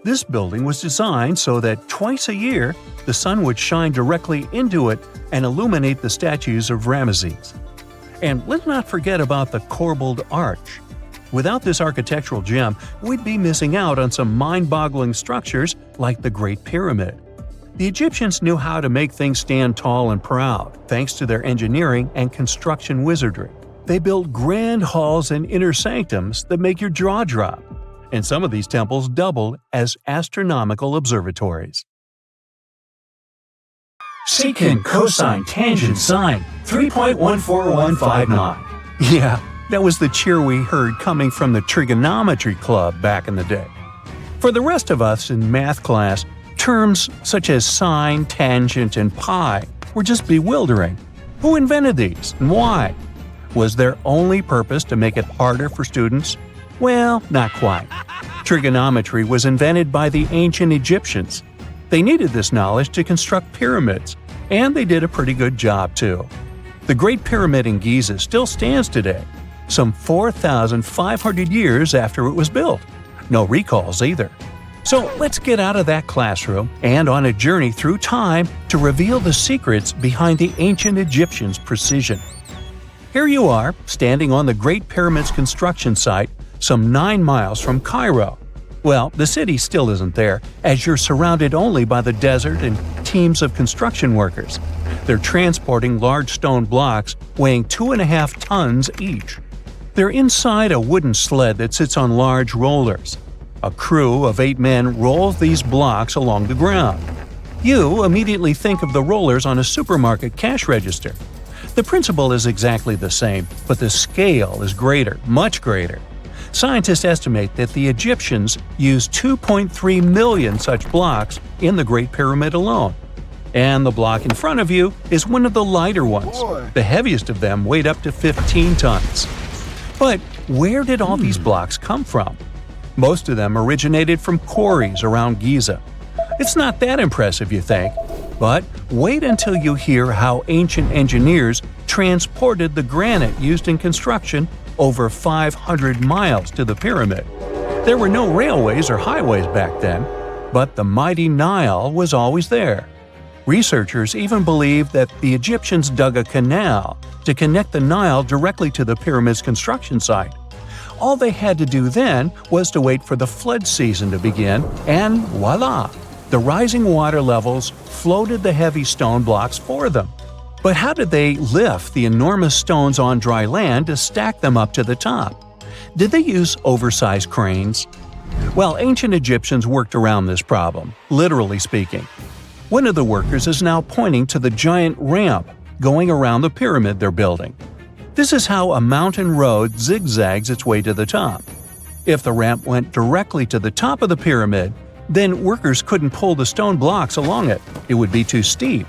This building was designed so that twice a year, the sun would shine directly into it and illuminate the statues of Ramesses. And let's not forget about the corbelled arch. Without this architectural gem, we'd be missing out on some mind-boggling structures like the Great Pyramid. The Egyptians knew how to make things stand tall and proud, thanks to their engineering and construction wizardry. They built grand halls and inner sanctums that make your jaw drop. And some of these temples doubled as astronomical observatories. Secant, cosine, tangent, sine, 3.14159. Yeah, that was the cheer we heard coming from the trigonometry club back in the day. For the rest of us in math class, terms such as sine, tangent, and pi were just bewildering. Who invented these and why? Was their only purpose to make it harder for students? Well, not quite. Trigonometry was invented by the ancient Egyptians. They needed this knowledge to construct pyramids, and they did a pretty good job too. The Great Pyramid in Giza still stands today, some 4,500 years after it was built. No recalls either. So let's get out of that classroom and on a journey through time to reveal the secrets behind the ancient Egyptians' precision. Here you are, standing on the Great Pyramid's construction site, some 9 miles from Cairo. Well, the city still isn't there, as you're surrounded only by the desert and teams of construction workers. They're transporting large stone blocks weighing 2.5 tons each. They're inside a wooden sled that sits on large rollers. A crew of 8 men rolls these blocks along the ground. You immediately think of the rollers on a supermarket cash register. The principle is exactly the same, but the scale is greater, much greater. Scientists estimate that the Egyptians used 2.3 million such blocks in the Great Pyramid alone. And the block in front of you is one of the lighter ones. The heaviest of them weighed up to 15 tons. But where did all these blocks come from? Most of them originated from quarries around Giza. It's not that impressive, you think, but wait until you hear how ancient engineers transported the granite used in construction over 500 miles to the pyramid. There were no railways or highways back then, but the mighty Nile was always there. Researchers even believe that the Egyptians dug a canal to connect the Nile directly to the pyramid's construction site. All they had to do then was to wait for the flood season to begin, and voila! The rising water levels floated the heavy stone blocks for them. But how did they lift the enormous stones on dry land to stack them up to the top? Did they use oversized cranes? Well, ancient Egyptians worked around this problem, literally speaking. One of the workers is now pointing to the giant ramp going around the pyramid they're building. This is how a mountain road zigzags its way to the top. If the ramp went directly to the top of the pyramid, then workers couldn't pull the stone blocks along it. It would be too steep.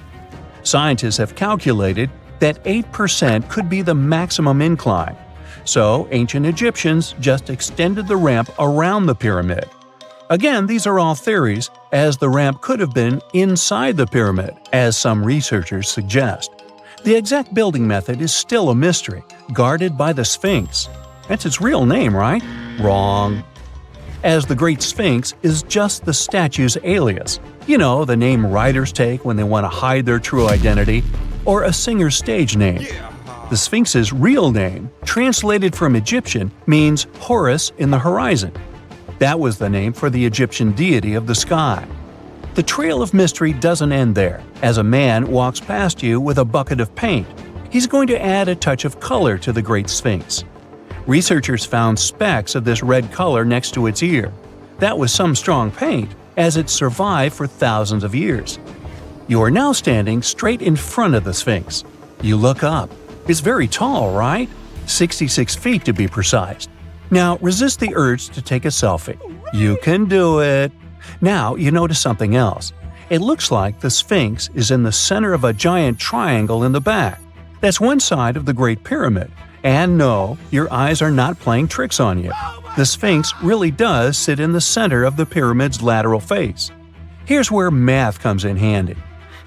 Scientists have calculated that 8% could be the maximum incline. So ancient Egyptians just extended the ramp around the pyramid. Again, these are all theories, as the ramp could have been inside the pyramid, as some researchers suggest. The exact building method is still a mystery, guarded by the Sphinx. That's its real name, right? Wrong. As the Great Sphinx is just the statue's alias. You know, the name writers take when they want to hide their true identity, or a singer's stage name. The Sphinx's real name, translated from Egyptian, means Horus in the horizon. That was the name for the Egyptian deity of the sky. The trail of mystery doesn't end there. As a man walks past you with a bucket of paint, he's going to add a touch of color to the Great Sphinx. Researchers found specks of this red color next to its ear. That was some strong paint, as it survived for thousands of years. You are now standing straight in front of the Sphinx. You look up. It's very tall, right? 66 feet to be precise. Now resist the urge to take a selfie. You can do it. Now you notice something else. It looks like the Sphinx is in the center of a giant triangle in the back. That's one side of the Great Pyramid. And no, your eyes are not playing tricks on you. The Sphinx really does sit in the center of the pyramid's lateral face. Here's where math comes in handy.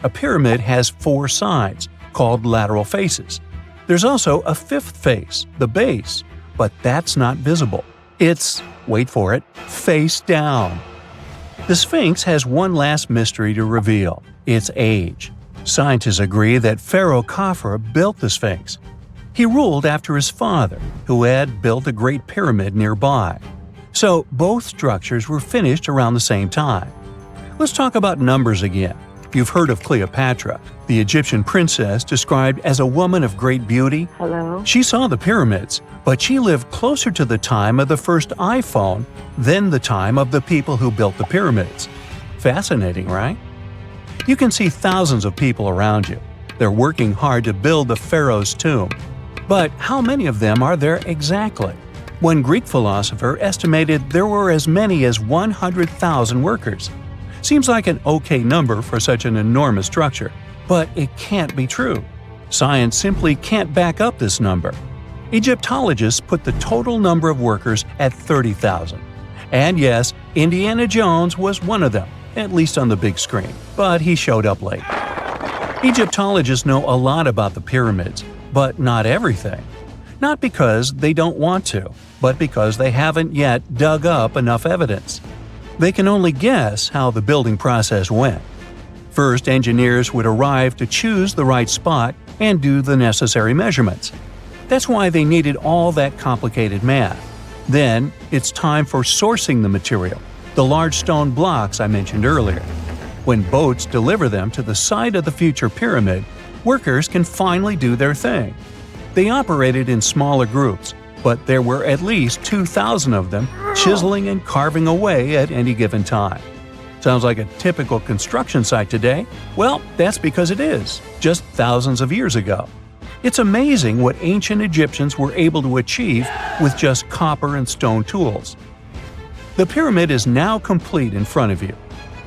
A pyramid has 4 sides, called lateral faces. There's also a 5th face, the base, but that's not visible. It's, wait for it, face down. The Sphinx has one last mystery to reveal: its age. Scientists agree that Pharaoh Khafre built the Sphinx. He ruled after his father, who had built a great pyramid nearby. So both structures were finished around the same time. Let's talk about numbers again. You've heard of Cleopatra, the Egyptian princess described as a woman of great beauty. Hello? She saw the pyramids, but she lived closer to the time of the first iPhone than the time of the people who built the pyramids. Fascinating, right? You can see thousands of people around you. They're working hard to build the pharaoh's tomb. But how many of them are there exactly? One Greek philosopher estimated there were as many as 100,000 workers. Seems like an okay number for such an enormous structure, but it can't be true. Science simply can't back up this number. Egyptologists put the total number of workers at 30,000. And yes, Indiana Jones was one of them, at least on the big screen, but he showed up late. Egyptologists know a lot about the pyramids. but not everything. Not because they don't want to, but because they haven't yet dug up enough evidence. They can only guess how the building process went. First, engineers would arrive to choose the right spot and do the necessary measurements. That's why they needed all that complicated math. Then, it's time for sourcing the material, the large stone blocks I mentioned earlier. When boats deliver them to the site of the future pyramid, workers can finally do their thing. They operated in smaller groups, but there were at least 2,000 of them chiseling and carving away at any given time. Sounds like a typical construction site today? Well, that's because it is, just thousands of years ago. It's amazing what ancient Egyptians were able to achieve with just copper and stone tools. The pyramid is now complete in front of you.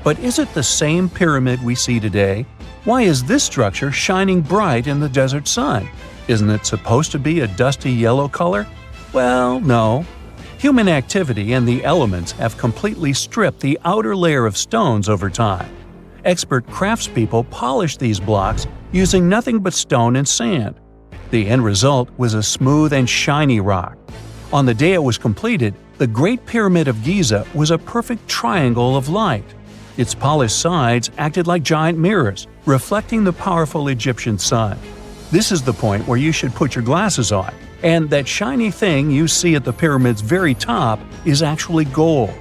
But is it the same pyramid we see today? Why is this structure shining bright in the desert sun? Isn't it supposed to be a dusty yellow color? Well, no. Human activity and the elements have completely stripped the outer layer of stones over time. Expert craftspeople polished these blocks using nothing but stone and sand. The end result was a smooth and shiny rock. On the day it was completed, the Great Pyramid of Giza was a perfect triangle of light. Its polished sides acted like giant mirrors, reflecting the powerful Egyptian sun. This is the point where you should put your glasses on, and that shiny thing you see at the pyramid's very top is actually gold.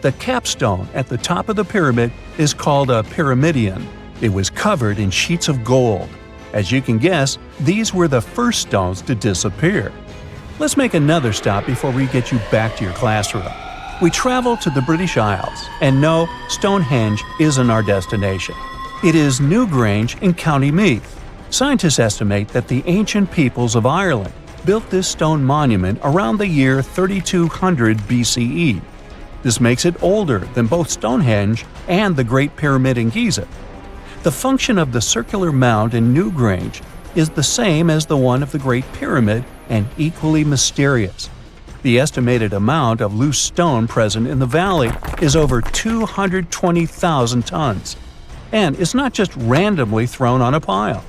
The capstone at the top of the pyramid is called a pyramidion. It was covered in sheets of gold. As you can guess, these were the first stones to disappear. Let's make another stop before we get you back to your classroom. We travel to the British Isles, and no, Stonehenge isn't our destination. It is Newgrange in County Meath. Scientists estimate that the ancient peoples of Ireland built this stone monument around the year 3200 BCE. This makes it older than both Stonehenge and the Great Pyramid in Giza. The function of the circular mound in Newgrange is the same as the one of the Great Pyramid and equally mysterious. The estimated amount of loose stone present in the valley is over 220,000 tons. And it's not just randomly thrown on a pile.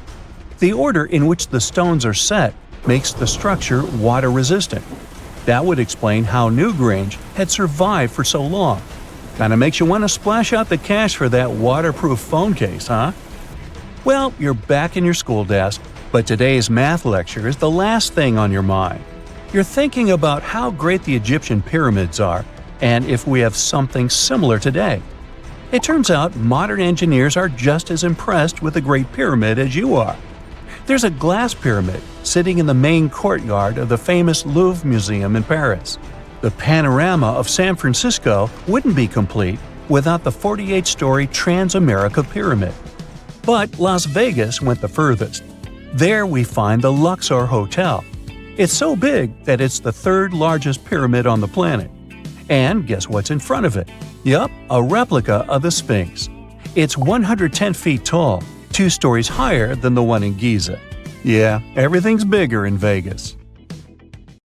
The order in which the stones are set makes the structure water-resistant. That would explain how Newgrange had survived for so long. Kinda makes you want to splash out the cash for that waterproof phone case, huh? Well, you're back in your school desk, but today's math lecture is the last thing on your mind. You're thinking about how great the Egyptian pyramids are and if we have something similar today. It turns out modern engineers are just as impressed with the Great Pyramid as you are. There's a glass pyramid sitting in the main courtyard of the famous Louvre Museum in Paris. The panorama of San Francisco wouldn't be complete without the 48-story Transamerica Pyramid. But Las Vegas went the furthest. There we find the Luxor Hotel. It's so big that it's the third largest pyramid on the planet. And guess what's in front of it? Yup, a replica of the Sphinx. It's 110 feet tall, 2 stories higher than the one in Giza. Yeah, everything's bigger in Vegas.